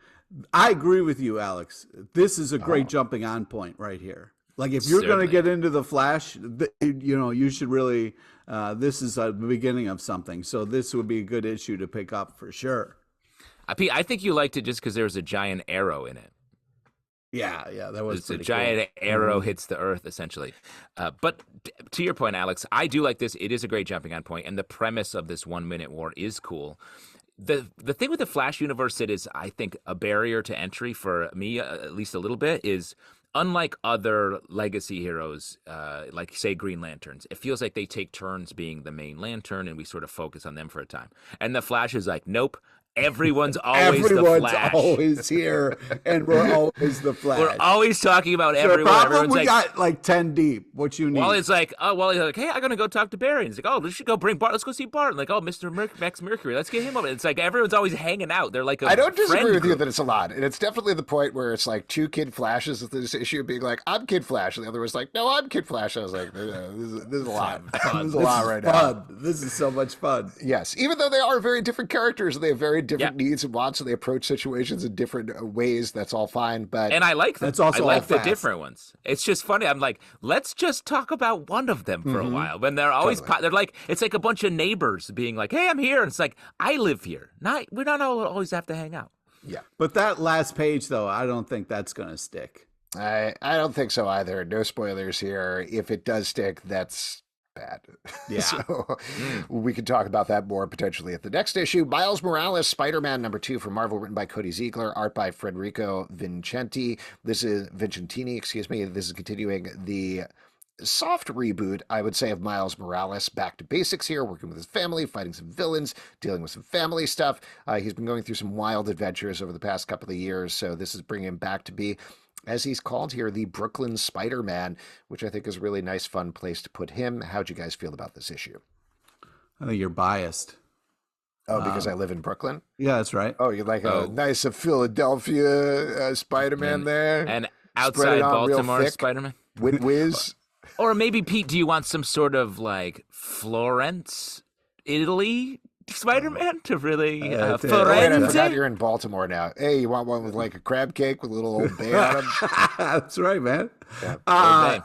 Speaker 3: I agree with you, Alex. This is a great jumping on point right here. Like if you're going to get into the Flash, you should really, this is the beginning of something. So this would be a good issue to pick up for sure.
Speaker 2: I think you liked it just because there was a giant arrow in it.
Speaker 3: Yeah, that was
Speaker 2: a giant arrow hits the earth, essentially. But to your point, Alex, I do like this. It is a great jumping on point, and the premise of this 1 minute war is cool. The thing with the Flash universe that is, I think, a barrier to entry for me, at least a little bit, is unlike other legacy heroes, like, say, Green Lanterns, it feels like they take turns being the main lantern, and we sort of focus on them for a time. And the Flash is like, nope. Everyone's always the Flash.
Speaker 3: Always here, and we're always the Flash.
Speaker 2: We're always talking about everyone.
Speaker 3: Everyone's we got like 10 deep. What you need?
Speaker 2: Wally's like, hey, I'm gonna go talk to Barry. And he's like, oh, we should go bring Bart. Let's go see Bart. And like, oh, Mr. Max Mercury, let's get him over. It's like everyone's always hanging out. They're like, I
Speaker 1: don't disagree with you that it's a lot, and it's definitely the point where it's like 2 Kid Flashes with this issue being like, I'm Kid Flash, and the other was like, no, I'm Kid Flash. I was like, this is a lot. This is a lot right now.
Speaker 3: This is so much fun.
Speaker 1: Yes, even though they are very different characters, and they have very different needs and wants, and they approach situations in different ways. That's all fine, and
Speaker 2: I like them.
Speaker 3: That's also
Speaker 2: I like the different ones. It's just funny. I'm like, let's just talk about one of them for a while. When they're always they're like, it's like a bunch of neighbors being like, hey, I'm here, and it's like, I live here. We don't always have to hang out.
Speaker 1: Yeah,
Speaker 3: but that last page though, I don't think that's gonna stick.
Speaker 1: I don't think so either. No spoilers here. If it does stick, that's bad.
Speaker 3: Yeah.
Speaker 1: So we can talk about that more potentially at the next issue. Miles Morales, SpiderMan #2 from Marvel, written by Cody Ziegler, art by Federico Vincentini. This is continuing the soft reboot, I would say, of Miles Morales. Back to basics here, working with his family, fighting some villains, dealing with some family stuff. He's been going through some wild adventures over the past couple of years, so this is bringing him back to be, as he's called here, the Brooklyn Spider-Man, which I think is a really nice, fun place to put him. How'd you guys feel about this issue?
Speaker 3: I think you're biased.
Speaker 1: Oh, because I live in Brooklyn?
Speaker 3: Yeah, that's right.
Speaker 1: Oh, you're like a nice Philadelphia Spider-Man there?
Speaker 2: And outside Baltimore Spider-Man?
Speaker 1: Whiz?
Speaker 2: Or maybe, Pete, do you want some sort of like Florence, Italy Spider-Man to really
Speaker 1: I forgot you're in Baltimore now. Hey, you want one with like a crab cake with a little old bay on him?
Speaker 3: That's right, man.
Speaker 1: Yeah,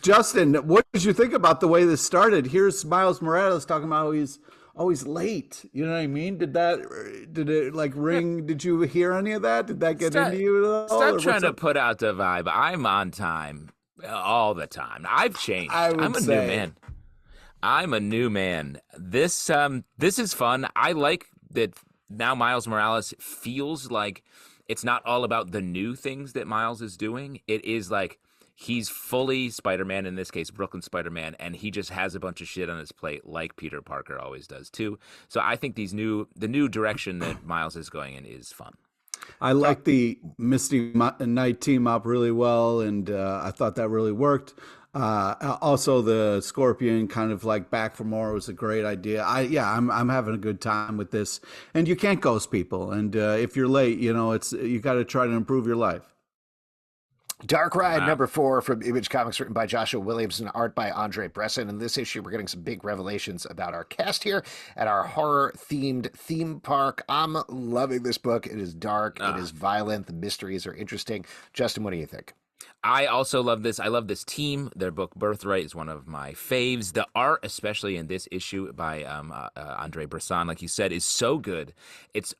Speaker 3: Justin, what did you think about the way this started? Here's Miles Morales talking about how he's always late. You know what I mean? Did it like ring? Did you hear any of that? Did that get into you at all?
Speaker 2: Stop trying to put out the vibe. I'm on time all the time. I've changed. I'm a new man. I'm a new man. This is fun. I like that now Miles Morales feels like it's not all about the new things that Miles is doing. It is like he's fully Spider-Man, in this case, Brooklyn Spider-Man, and he just has a bunch of shit on his plate like Peter Parker always does too. So I think the new direction that Miles is going in is fun.
Speaker 3: I like the Misty Knight team up really well, and I thought that really worked. Also, the Scorpion kind of like back for more was a great idea. I'm having a good time with this, and you can't ghost people. And if you're late, you got to try to improve your life.
Speaker 1: Dark Ride number 4 from Image Comics, written by Joshua Williams and art by Ed Brisson. In this issue, we're getting some big revelations about our cast here at our horror-themed theme park. I'm loving this book. It is dark. It is violent. The mysteries are interesting. Justin, what do you think?
Speaker 2: I also love this. I love this team. Their book Birthright is one of my faves. The art, especially in this issue by Ed Brisson, like you said, is so good. It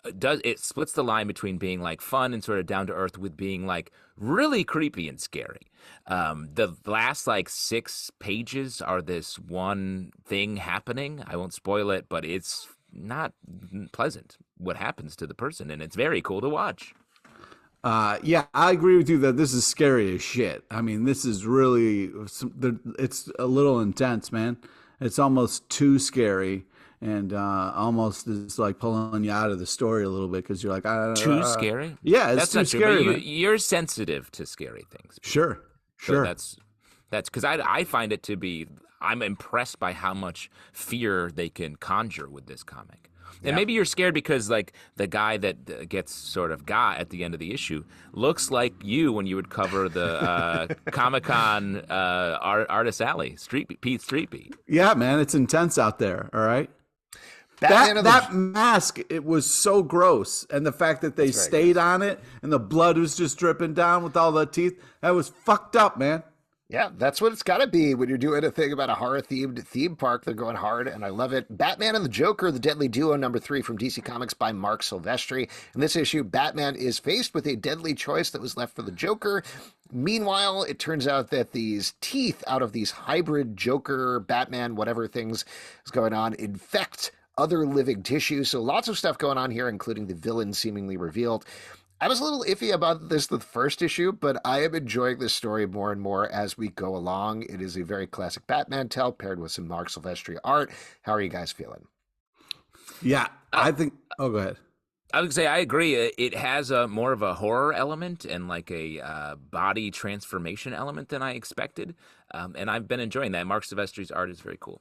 Speaker 2: splits the line between being like fun and sort of down to earth with being like really creepy and scary. The last like 6 pages are this one thing happening. I won't spoil it, but it's not pleasant what happens to the person, and it's very cool to watch.
Speaker 3: I agree with you that this is scary as shit. I mean, this is really, it's a little intense, man. It's almost too scary, and almost is like pulling you out of the story a little bit because you're like,
Speaker 2: too scary?
Speaker 3: Yeah, it's
Speaker 2: that's
Speaker 3: too
Speaker 2: not
Speaker 3: scary.
Speaker 2: True, but you're sensitive to scary things.
Speaker 3: Sure.
Speaker 2: So that's because I find it to be, I'm impressed by how much fear they can conjure with this comic. And maybe you're scared because, like, the guy that gets sort of got at the end of the issue looks like you when you would cover the Comic-Con Artist Alley, Pete Streetbeat.
Speaker 3: Yeah, man, it's intense out there, all right? That mask, it was so gross. And the fact that they stayed on it and the blood was just dripping down with all the teeth, that was fucked up, man.
Speaker 1: Yeah, that's what it's got to be when you're doing a thing about a horror-themed theme park. They're going hard, and I love it. Batman and the Joker, the Deadly Duo, number 3 from DC Comics by Mark Silvestri. In this issue, Batman is faced with a deadly choice that was left for the Joker. Meanwhile, it turns out that these teeth out of these hybrid Joker, Batman, whatever things is going on, infect other living tissue. So lots of stuff going on here, including the villain seemingly revealed. I was a little iffy about this the first issue, but I am enjoying this story more and more as we go along. It is a very classic Batman tale paired with some Mark Silvestri art. How are you guys feeling?
Speaker 3: Yeah, I think... Oh, go ahead.
Speaker 2: I would say I agree. It has a more of a horror element and like a body transformation element than I expected. And I've been enjoying that. Mark Silvestri's art is very cool.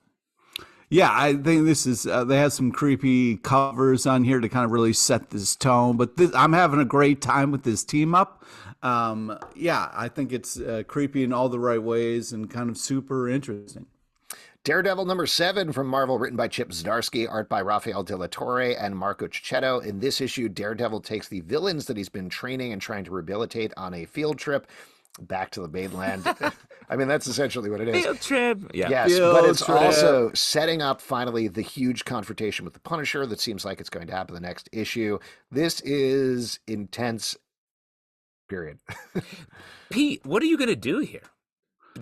Speaker 3: Yeah, I think this is, they have some creepy covers on here to kind of really set this tone, but I'm having a great time with this team up. I think it's creepy in all the right ways and kind of super interesting.
Speaker 1: Daredevil number 7 from Marvel, written by Chip Zdarsky, art by Rafael De La Torre and Marco Cicchetto. In this issue, Daredevil takes the villains that he's been training and trying to rehabilitate on a field trip back to the mainland. I mean, that's essentially what it is.
Speaker 2: Field trip. Yeah.
Speaker 1: Yes,
Speaker 3: Field
Speaker 1: but it's
Speaker 3: trip.
Speaker 1: also setting up finally the huge confrontation with the Punisher that seems like it's going to happen the next issue. This is intense, period.
Speaker 2: Pete, what are you going to do here?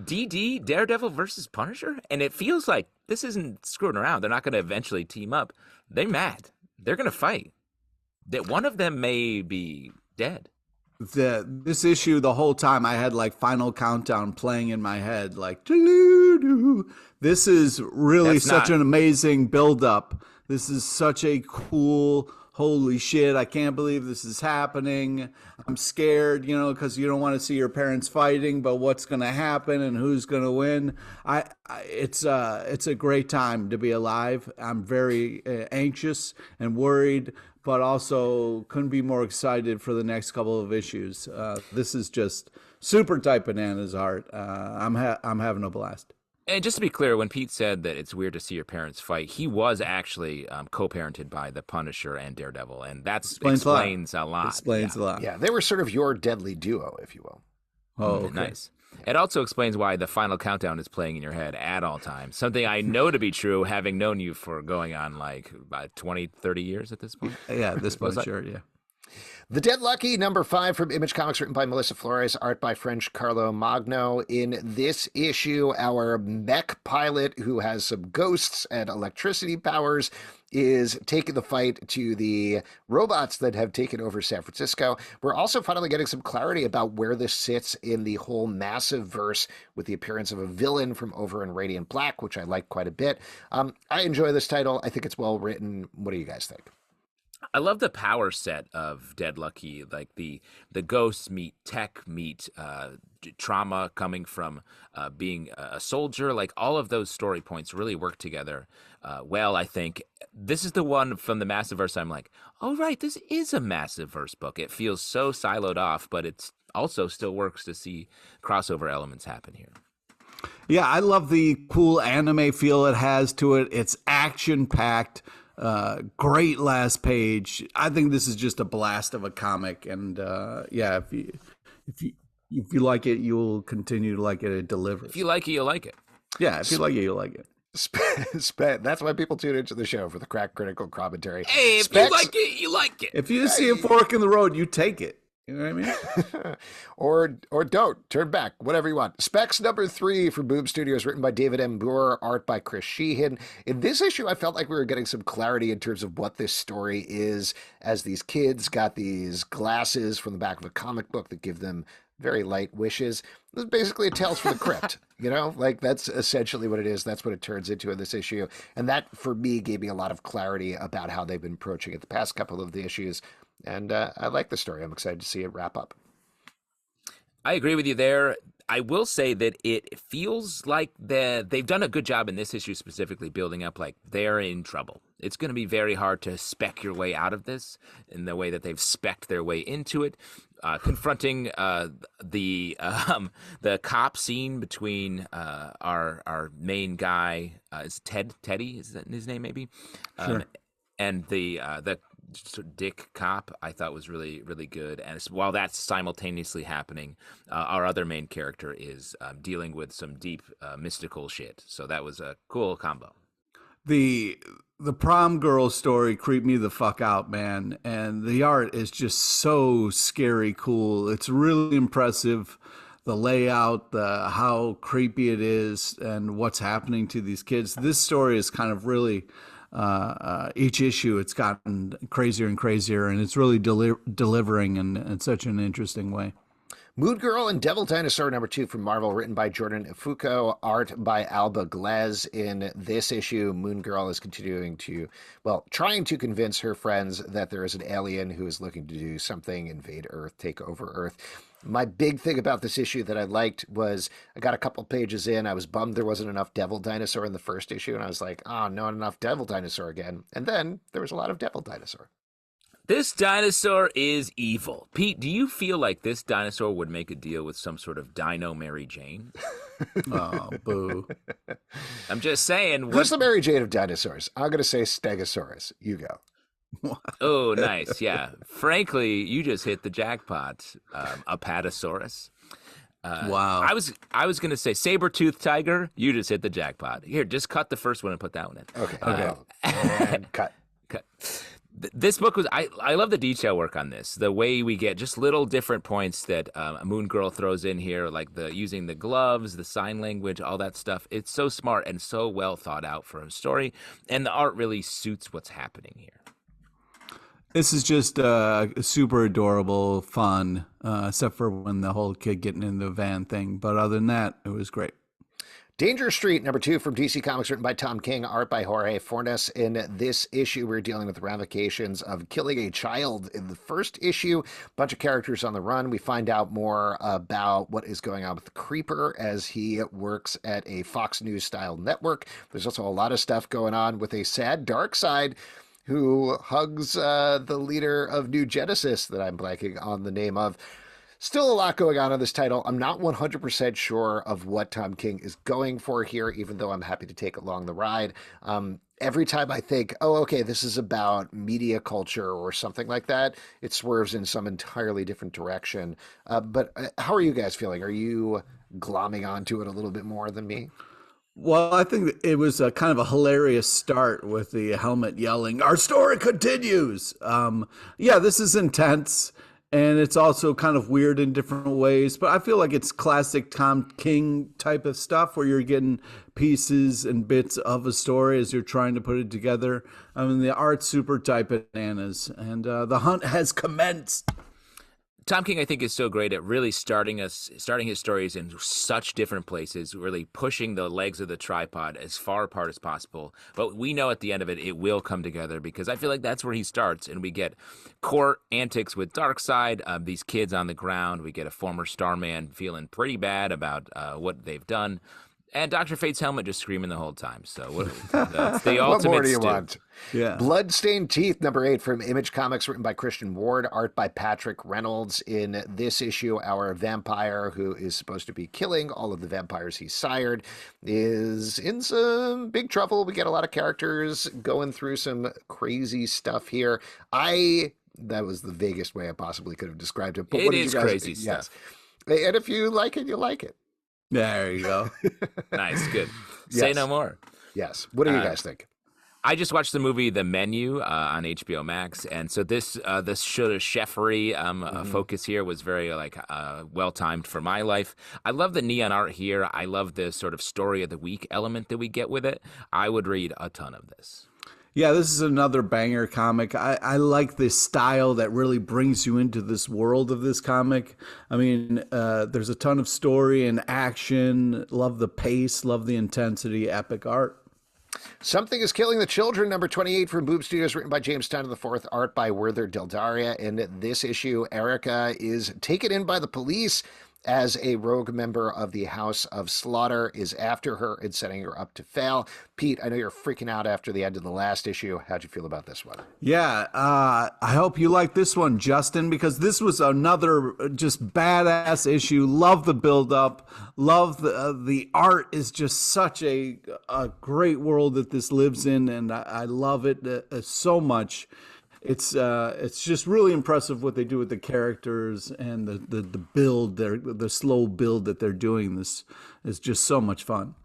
Speaker 2: Daredevil versus Punisher? And it feels like this isn't screwing around. They're not going to eventually team up. They're mad. They're going to fight. That one of them may be dead.
Speaker 3: This issue, the whole time I had like Final Countdown playing in my head, like doo-doo-doo. This is really such an amazing build-up. This is such a cool, holy shit, I can't believe this is happening. I'm scared, because you don't want to see your parents fighting, but what's going to happen and who's going to win. It's a great time to be alive. I'm very anxious and worried, but also couldn't be more excited for the next couple of issues. This is just super tight bananas art. I'm having a blast.
Speaker 2: And just to be clear, when Pete said that it's weird to see your parents fight, he was actually co-parented by the Punisher and Daredevil, and that explains a lot.
Speaker 3: Explains a lot.
Speaker 1: Yeah, they were sort of your deadly duo, if you will.
Speaker 3: Oh, okay.
Speaker 2: Nice. It also explains why the final countdown is playing in your head at all times. Something I know to be true, having known you for going on like about 20, 30 years at this point.
Speaker 3: Yeah, at this point, sure, yeah.
Speaker 1: The Dead Lucky, number 5 from Image Comics, written by Melissa Flores, art by French Carlo Magno. In this issue, our mech pilot, who has some ghosts and electricity powers, is taking the fight to the robots that have taken over San Francisco. We're also finally getting some clarity about where this sits in the whole massive verse, with the appearance of a villain from over in Radiant Black, which I like quite a bit. I enjoy this title. I think it's well written. What do you guys think?
Speaker 2: I love the power set of Dead Lucky, like the ghosts meet tech, meet trauma coming from being a soldier. Like all of those story points really work together well, I think. This is the one from the Massiverse I'm like, oh, right, this is a Massiverse book. It feels so siloed off, but it's also still works to see crossover elements happen here.
Speaker 3: Yeah, I love the cool anime feel it has to it. It's action-packed. Great last page. I think this is just a blast of a comic, and yeah, if you like it, you'll continue to like it. It delivers.
Speaker 2: If you like it, you'll like it.
Speaker 3: Yeah, if you like it, you'll like it.
Speaker 1: That's why people tune into the show, for the crack critical commentary.
Speaker 2: Hey, if you like it, you like it.
Speaker 3: If you see a fork in the road, you take it. You know what I mean?
Speaker 1: or don't. Turn back. Whatever you want. Specs number 3 for Boom Studios, written by David M. Boer, art by Chris Sheehan. In this issue, I felt like we were getting some clarity in terms of what this story is, as these kids got these glasses from the back of a comic book that give them very light wishes. This is basically a Tales from the Crypt, you know? Like, that's essentially what it is. That's what it turns into in this issue. And that, for me, gave me a lot of clarity about how they've been approaching it the past couple of the issues. And I like the story. I'm excited to see it wrap up.
Speaker 2: I agree with you there. I will say that it feels like they've done a good job in this issue, specifically building up like they're in trouble. It's going to be very hard to spec your way out of this in the way that they've specced their way into it. Confronting the cop scene between our main guy, is Teddy, is that his name maybe?
Speaker 3: Sure.
Speaker 2: And the dick cop, I thought was really, really good. And while that's simultaneously happening, our other main character is dealing with some deep mystical shit. So that was a cool combo.
Speaker 3: The prom girl story creeped me the fuck out, man. And the art is just so scary cool. It's really impressive. The layout, how creepy it is, and what's happening to these kids. This story is kind of really... each issue it's gotten crazier and crazier, and it's really delivering in such an interesting way.
Speaker 1: Moon Girl and Devil Dinosaur number 2 from Marvel, written by Jordan Ifuko, art by Alba Glez. In this issue, Moon Girl is trying to convince her friends that there is an alien who is looking to do something, invade Earth, take over Earth. My big thing about this issue that I liked was I got a couple pages in. I was bummed there wasn't enough Devil Dinosaur in the first issue, and I was like, oh, not enough Devil Dinosaur again. And then there was a lot of Devil Dinosaur.
Speaker 2: This dinosaur is evil. Pete, do you feel like this dinosaur would make a deal with some sort of Dino Mary Jane?
Speaker 3: Oh, boo.
Speaker 2: I'm just saying.
Speaker 1: Who's the Mary Jane of dinosaurs? I'm going to say Stegosaurus. You go.
Speaker 2: Oh, nice. Yeah. Frankly, you just hit the jackpot. Apatosaurus.
Speaker 3: Wow.
Speaker 2: I was going to say saber-toothed tiger. You just hit the jackpot. Here, just cut the first one and put that one in.
Speaker 1: Okay. And cut.
Speaker 2: This book was, I love the detail work on this. The way we get just little different points that Moon Girl throws in here, like using the gloves, the sign language, all that stuff. It's so smart and so well thought out for a story. And the art really suits what's happening here.
Speaker 3: This is just super adorable, fun, except for when the whole kid getting in the van thing. But other than that, it was great.
Speaker 1: Danger Street, number 2 from DC Comics, written by Tom King, art by Jorge Fornes. In this issue, we're dealing with the ramifications of killing a child. In the first issue, a bunch of characters on the run. We find out more about what is going on with the Creeper as he works at a Fox News-style network. There's also a lot of stuff going on with a sad Darkseid who hugs the leader of New Genesis that I'm blanking on the name of. Still a lot going on in this title. I'm not 100% sure of what Tom King is going for here, even though I'm happy to take along the ride. Every time I think, oh, okay, this is about media culture or something like that, it swerves in some entirely different direction. But how are you guys feeling? Are you glomming onto it a little bit more than me?
Speaker 3: Well, I think it was a kind of a hilarious start with the helmet yelling, "Our story continues." Yeah, this is intense, and it's also kind of weird in different ways. But I feel like it's classic Tom King type of stuff where you're getting pieces and bits of a story as you're trying to put it together. I mean, the art's super tight bananas, and the hunt has commenced.
Speaker 2: Tom King, I think, is so great at really starting his stories in such different places, really pushing the legs of the tripod as far apart as possible. But we know at the end of it, it will come together because I feel like that's where he starts. And we get court antics with Darkseid, these kids on the ground. We get a former Starman feeling pretty bad about what they've done. And Dr. Fate's helmet just screaming the whole time. So that's the ultimate
Speaker 1: What more do you
Speaker 2: stew.
Speaker 1: want?
Speaker 3: Yeah.
Speaker 1: Bloodstained Teeth, number 8 from Image Comics, written by Christian Ward, art by Patrick Reynolds. In this issue, our vampire, who is supposed to be killing all of the vampires he sired, is in some big trouble. We get a lot of characters going through some crazy stuff here. That was the vaguest way I possibly could have described it. But
Speaker 2: It
Speaker 1: what did
Speaker 2: is
Speaker 1: you guys
Speaker 2: crazy
Speaker 1: think?
Speaker 2: stuff.
Speaker 1: Yes. And if you like it, you like it.
Speaker 3: There you go.
Speaker 2: Nice, good. Say
Speaker 1: Yes.
Speaker 2: no more.
Speaker 1: Yes. What do you guys think?
Speaker 2: I just watched the movie The Menu on HBO Max, and so this sort of chefery focus here was very well timed for my life. I love the neon art here. I love the sort of story of the week element that we get with it. I would read a ton of this.
Speaker 3: Yeah, this is another banger comic. I like this style that really brings you into this world of this comic. I mean, there's a ton of story and action. Love the pace, love the intensity, epic art.
Speaker 1: Something is Killing the Children, number 28 from Boom Studios, written by James Tynion IV, art by Werther Dildaria. In this issue, Erica is taken in by the police as a rogue member of the House of Slaughter is after her and setting her up to fail. Pete, I know you're freaking out after the end of the last issue. How'd you feel about this one?
Speaker 3: Yeah, I hope you like this one, Justin, because this was another just badass issue. Love the build-up. Love the art is just such a great world that this lives in, and I love it so much. It's just really impressive what they do with the characters and the build, the slow build that they're doing. This is just so much fun.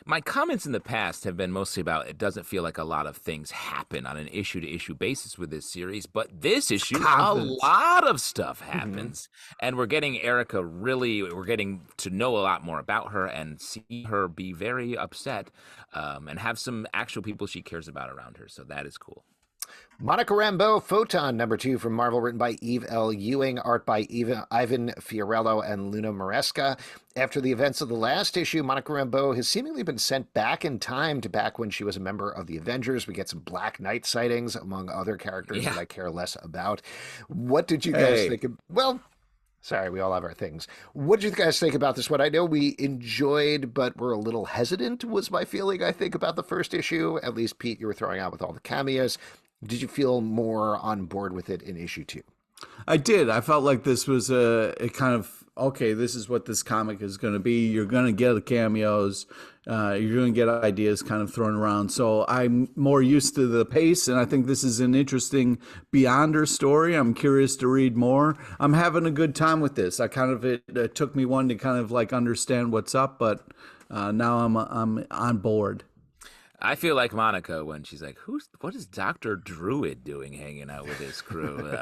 Speaker 2: My comments in the past have been mostly about it doesn't feel like a lot of things happen on an issue-to-issue basis with this series, but this issue, a lot of stuff happens, and we're getting Erica we're getting to know a lot more about her and see her be very upset and have some actual people she cares about around her, so that is cool.
Speaker 1: Monica Rambeau, Photon, number 2 from Marvel, written by Eve L. Ewing, art by Ivan Fiorello and Luna Maresca. After the events of the last issue, Monica Rambeau has seemingly been sent back in time to back when she was a member of the Avengers. We get some Black Knight sightings, among other characters that I care less about. What did you guys think of? Well, sorry, we all have our things. What did you guys think about this one? I know we enjoyed, but we're a little hesitant, was my feeling, I think, about the first issue. At least, Pete, you were throwing out with all the cameos. Did you feel more on board with it in issue 2?
Speaker 3: I did. I felt like this was a kind of, okay, this is what this comic is going to be. You're going to get the cameos. You're going to get ideas kind of thrown around. So I'm more used to the pace, and I think this is an interesting Beyonder story. I'm curious to read more. I'm having a good time with this. It took me one to kind of like understand what's up, but now I'm on board.
Speaker 2: I feel like Monica when she's like, what is Dr. Druid doing hanging out with his crew?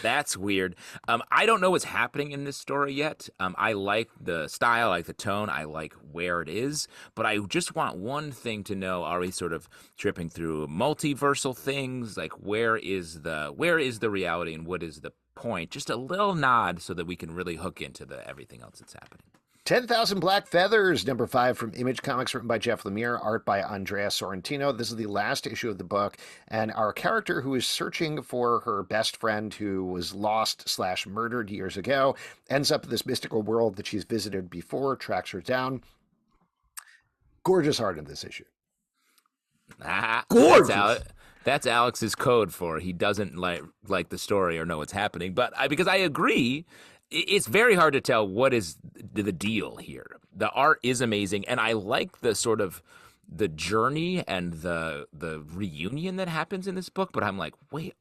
Speaker 2: That's weird. I don't know what's happening in this story yet. I like the style, I like the tone, I like where it is, but I just want one thing to know. Are we sort of tripping through multiversal things? Like where is the reality and what is the point? Just a little nod so that we can really hook into everything else that's happening.
Speaker 1: 10,000 Black Feathers, number 5 from Image Comics, written by Jeff Lemire, art by Andrea Sorrentino. This is the last issue of the book, and our character who is searching for her best friend who was lost/murdered years ago ends up in this mystical world that she's visited before, tracks her down. Gorgeous art in this issue.
Speaker 3: Gorgeous.
Speaker 2: That's Alex's code for he doesn't like the story or know what's happening. But because I agree, it's very hard to tell what is the deal here. The art is amazing, and I like the sort of the journey and the reunion that happens in this book, but I'm like, wait,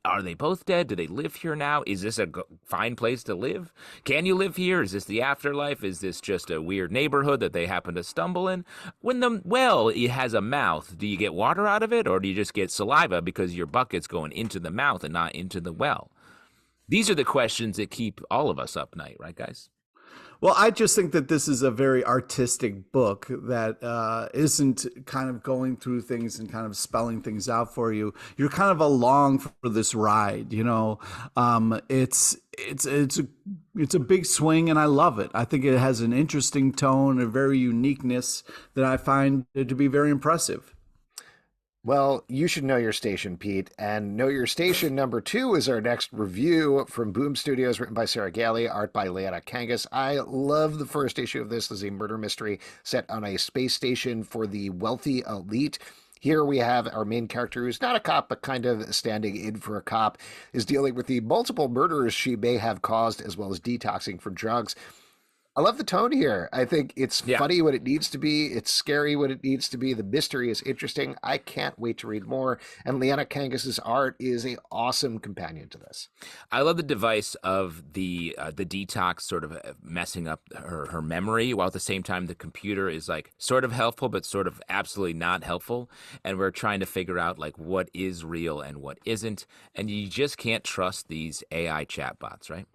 Speaker 2: are they both dead? Do they live here now? Is this a fine place to live? Can you live here? Is this the afterlife? Is this just a weird neighborhood that they happen to stumble in? When the well, it has a mouth, do you get water out of it, or do you just get saliva because your bucket's going into the mouth and not into the well? These are the questions that keep all of us up night, right, guys?
Speaker 3: Well, I just think that this is a very artistic book that isn't kind of going through things and kind of spelling things out for you. You're kind of along for this ride, you know. It's a big swing, and I love it. I think it has an interesting tone, a very uniqueness that I find to be very impressive.
Speaker 1: Well, you should know your station, Pete. And Know Your Station number 2 is our next review from Boom Studios, written by Sarah Gailey, art by Leanna Kangas. I love the first issue of this. This is a murder mystery set on a space station for the wealthy elite. Here we have our main character, who's not a cop, but kind of standing in for a cop, is dealing with the multiple murders she may have caused, as well as detoxing from drugs. I love the tone here. I think it's funny when it needs to be. It's scary when it needs to be. The mystery is interesting. I can't wait to read more. And Leanna Kangas's art is an awesome companion to this.
Speaker 2: I love the device of the detox sort of messing up her memory, while at the same time the computer is like sort of helpful, but sort of absolutely not helpful. And we're trying to figure out like what is real and what isn't. And you just can't trust these AI chatbots, right?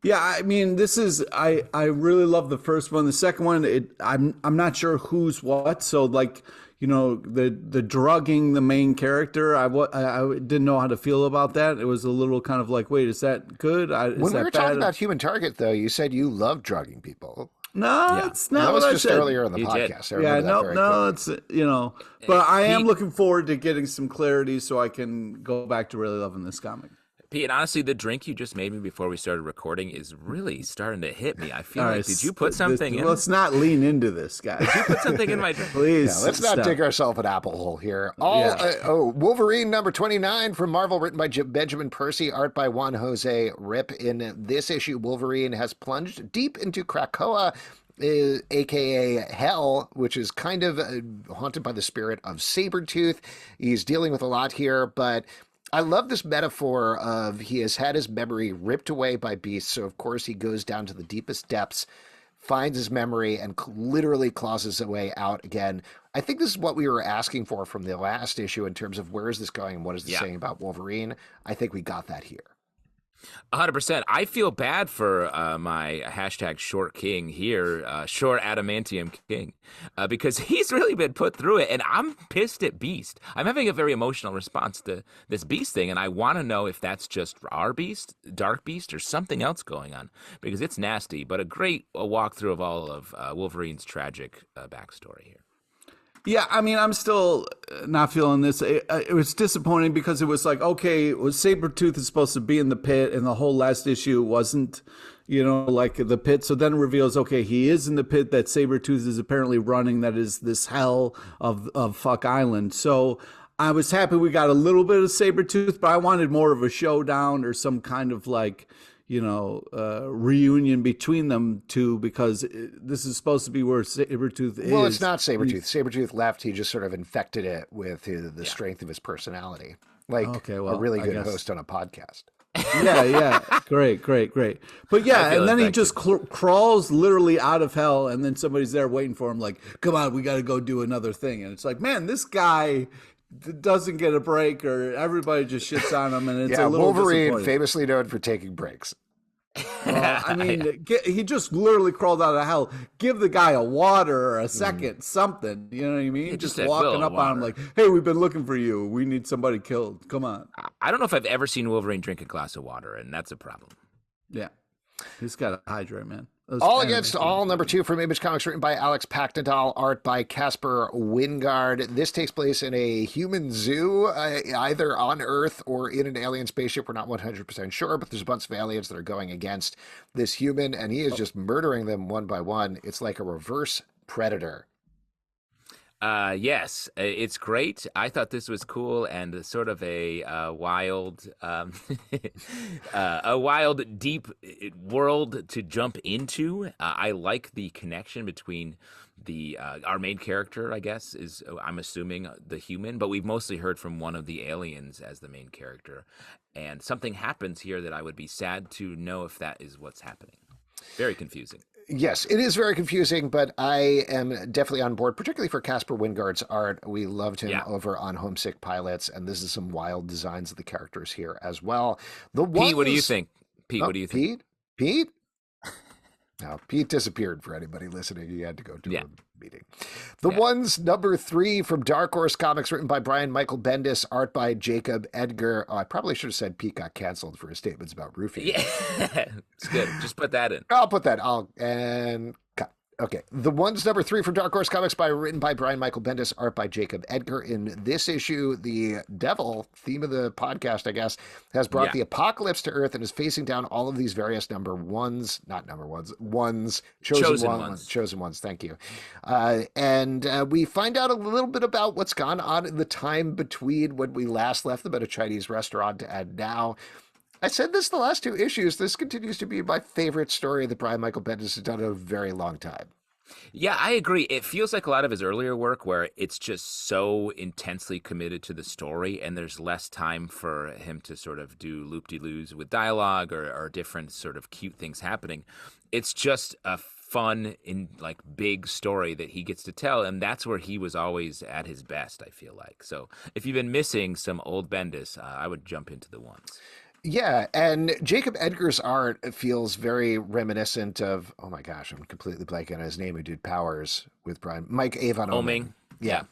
Speaker 3: Yeah, I mean, this is I really love the first one. The second one, I'm not sure who's what. So like, you know, the drugging the main character, I didn't know how to feel about that. It was a little kind of like, wait, is that good?
Speaker 1: When we were talking about Human Target, though, you said you love drugging people.
Speaker 3: No, it's not.
Speaker 1: That was
Speaker 3: what
Speaker 1: just
Speaker 3: I said.
Speaker 1: earlier in the podcast.
Speaker 3: It's, you know, but I am looking forward to getting some clarity so I can go back to really loving this comic.
Speaker 2: Pete, and honestly, the drink you just made me before we started recording is really starting to hit me. I feel like, did you put something in?
Speaker 3: Let's not lean into this, guys.
Speaker 2: Did you put something in my drink?
Speaker 3: Please.
Speaker 1: Let's not dig ourselves an apple hole here. Wolverine number 29 from Marvel, written by Benjamin Percy, art by Juan Jose Rip. In this issue, Wolverine has plunged deep into Krakoa, aka Hell, which is kind of haunted by the spirit of Sabretooth. He's dealing with a lot here, but I love this metaphor of he has had his memory ripped away by beasts, so of course he goes down to the deepest depths, finds his memory, and literally claws his way out again. I think this is what we were asking for from the last issue in terms of where is this going and what is this saying about Wolverine. I think we got that here.
Speaker 2: 100%. I feel bad for my hashtag short king here, short adamantium king, because he's really been put through it, and I'm pissed at Beast. I'm having a very emotional response to this Beast thing, and I want to know if that's just our Beast, Dark Beast, or something else going on, because it's nasty, but a great walkthrough of all of Wolverine's tragic backstory here.
Speaker 3: Yeah, I mean, I'm still not feeling this. It was disappointing because it was like, okay, Sabretooth is supposed to be in the pit, and the whole last issue wasn't, you know, like the pit. So then it reveals, okay, he is in the pit that Sabretooth is apparently running, that is this hell of Fuck Island. So I was happy we got a little bit of Sabretooth, but I wanted more of a showdown or some kind of like, you know, reunion between them two, because this is supposed to be where Sabretooth is.
Speaker 1: Well, it's not Sabretooth. Sabretooth left. He just sort of infected it with the strength of his personality. Like a really good host on a podcast.
Speaker 3: Yeah. Great. But yeah, and then he just crawls literally out of hell, and then somebody's there waiting for him like, come on, we got to go do another thing. And it's like, man, this guy doesn't get a break, or everybody just shits on him, and it's a little
Speaker 1: Wolverine famously known for taking breaks.
Speaker 3: I mean, he just literally crawled out of hell. Give the guy a water or a second, something. You know what I mean? Just walking up on him like, hey, we've been looking for you. We need somebody killed. Come on.
Speaker 2: I don't know if I've ever seen Wolverine drink a glass of water, and that's a problem.
Speaker 3: Yeah. He's got to hydrate, man.
Speaker 1: All Against All, number 2 from Image Comics, written by Alex Packnadal, art by Casper Wingard. This takes place in a human zoo, either on Earth or in an alien spaceship. We're not 100% sure, but there's a bunch of aliens that are going against this human, and he is just murdering them one by one. It's like a reverse Predator.
Speaker 2: Yes, it's great. I thought this was cool and sort of a wild, a wild, deep world to jump into. I like the connection between the our main character, I guess, is I'm assuming the human, but we've mostly heard from one of the aliens as the main character, and something happens here that I would be sad to know if that is what's happening. Very confusing.
Speaker 1: Yes, it is very confusing, but I am definitely on board, particularly for Casper Wingard's art. We loved him over on Homesick Pilots, and this is some wild designs of the characters here as well.
Speaker 2: Pete, what do you think? Pete, what do you think?
Speaker 1: Pete? No, Pete disappeared for anybody listening. He had to go to a meeting. The Ones, number 3 from Dark Horse Comics, written by Brian Michael Bendis, art by Jacob Edgar. Oh, I probably should have said Pete got canceled for his statements about roofing.
Speaker 2: Yeah, it's good. Just put that in.
Speaker 1: I'll put that. Cut. Okay. The Ones, number 3 from Dark Horse Comics, written by Brian Michael Bendis, art by Jacob Edgar. In this issue, the devil, theme of the podcast, I guess, has brought the apocalypse to Earth and is facing down all of these various chosen ones. Thank you. And we find out a little bit about what's gone on in the time between when we last left them at a Chinese restaurant and now. I said this the last 2 issues. This continues to be my favorite story that Brian Michael Bendis has done in a very long time.
Speaker 2: Yeah, I agree. It feels like a lot of his earlier work where it's just so intensely committed to the story and there's less time for him to sort of do loop-de-loos with dialogue or different sort of cute things happening. It's just a fun big story that he gets to tell, and that's where he was always at his best, I feel like. So if you've been missing some old Bendis, I would jump into the Ones.
Speaker 1: Yeah, and Jacob Edgar's art feels very reminiscent of, oh my gosh, I'm completely blanking on his name, who did Powers with Brian, Mike Avon Oeming. Yeah.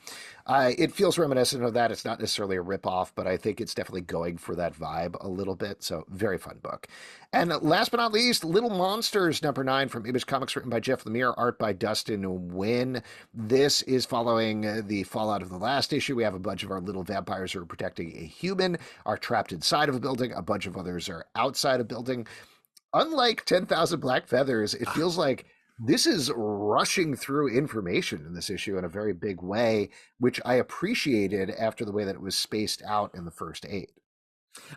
Speaker 1: It feels reminiscent of that. It's not necessarily a ripoff, but I think it's definitely going for that vibe a little bit. So very fun book. And last but not least, Little Monsters, number 9 from Image Comics, written by Jeff Lemire, art by Dustin Nguyen. This is following the fallout of the last issue. We have a bunch of our little vampires who are protecting a human, are trapped inside of a building. A bunch of others are outside a building. Unlike 10,000 Black Feathers, it feels like this is rushing through information in this issue in a very big way, which I appreciated after the way that it was spaced out in the first 8.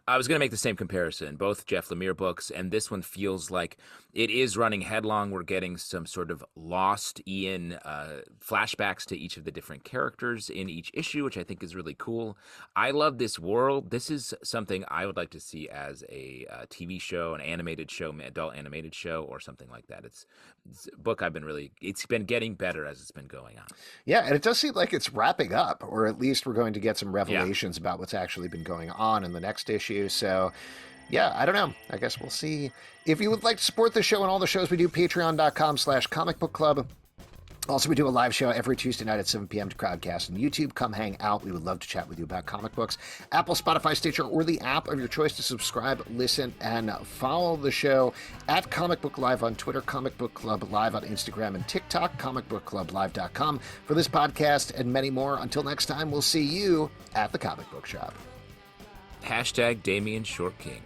Speaker 2: I was going to make the same comparison, both Jeff Lemire books, and this one feels like it is running headlong. We're getting some sort of lost Ian flashbacks to each of the different characters in each issue, which I think is really cool. I love this world. This is something I would like to see as a TV show, an animated show, adult animated show, or something like that. It's a book it's been getting better as it's been going on.
Speaker 1: Yeah, and it does seem like it's wrapping up, or at least we're going to get some revelations about what's actually been going on in the next issue. So yeah, I don't know. I guess we'll see. If you would like to support the show and all the shows we do, patreon.com/comic book club. Also, we do a live show every Tuesday night at 7 p.m. to Crowdcast and YouTube. Come hang out. We would love to chat with you about comic books. Apple, Spotify, Stitcher, or the app of your choice to subscribe, listen, and follow the show at Comic Book Live on Twitter, Comic Book Club Live on Instagram and TikTok, comicbookclublive.com for this podcast and many more. Until next time, we'll see you at the comic book shop.
Speaker 2: # Damien Short King.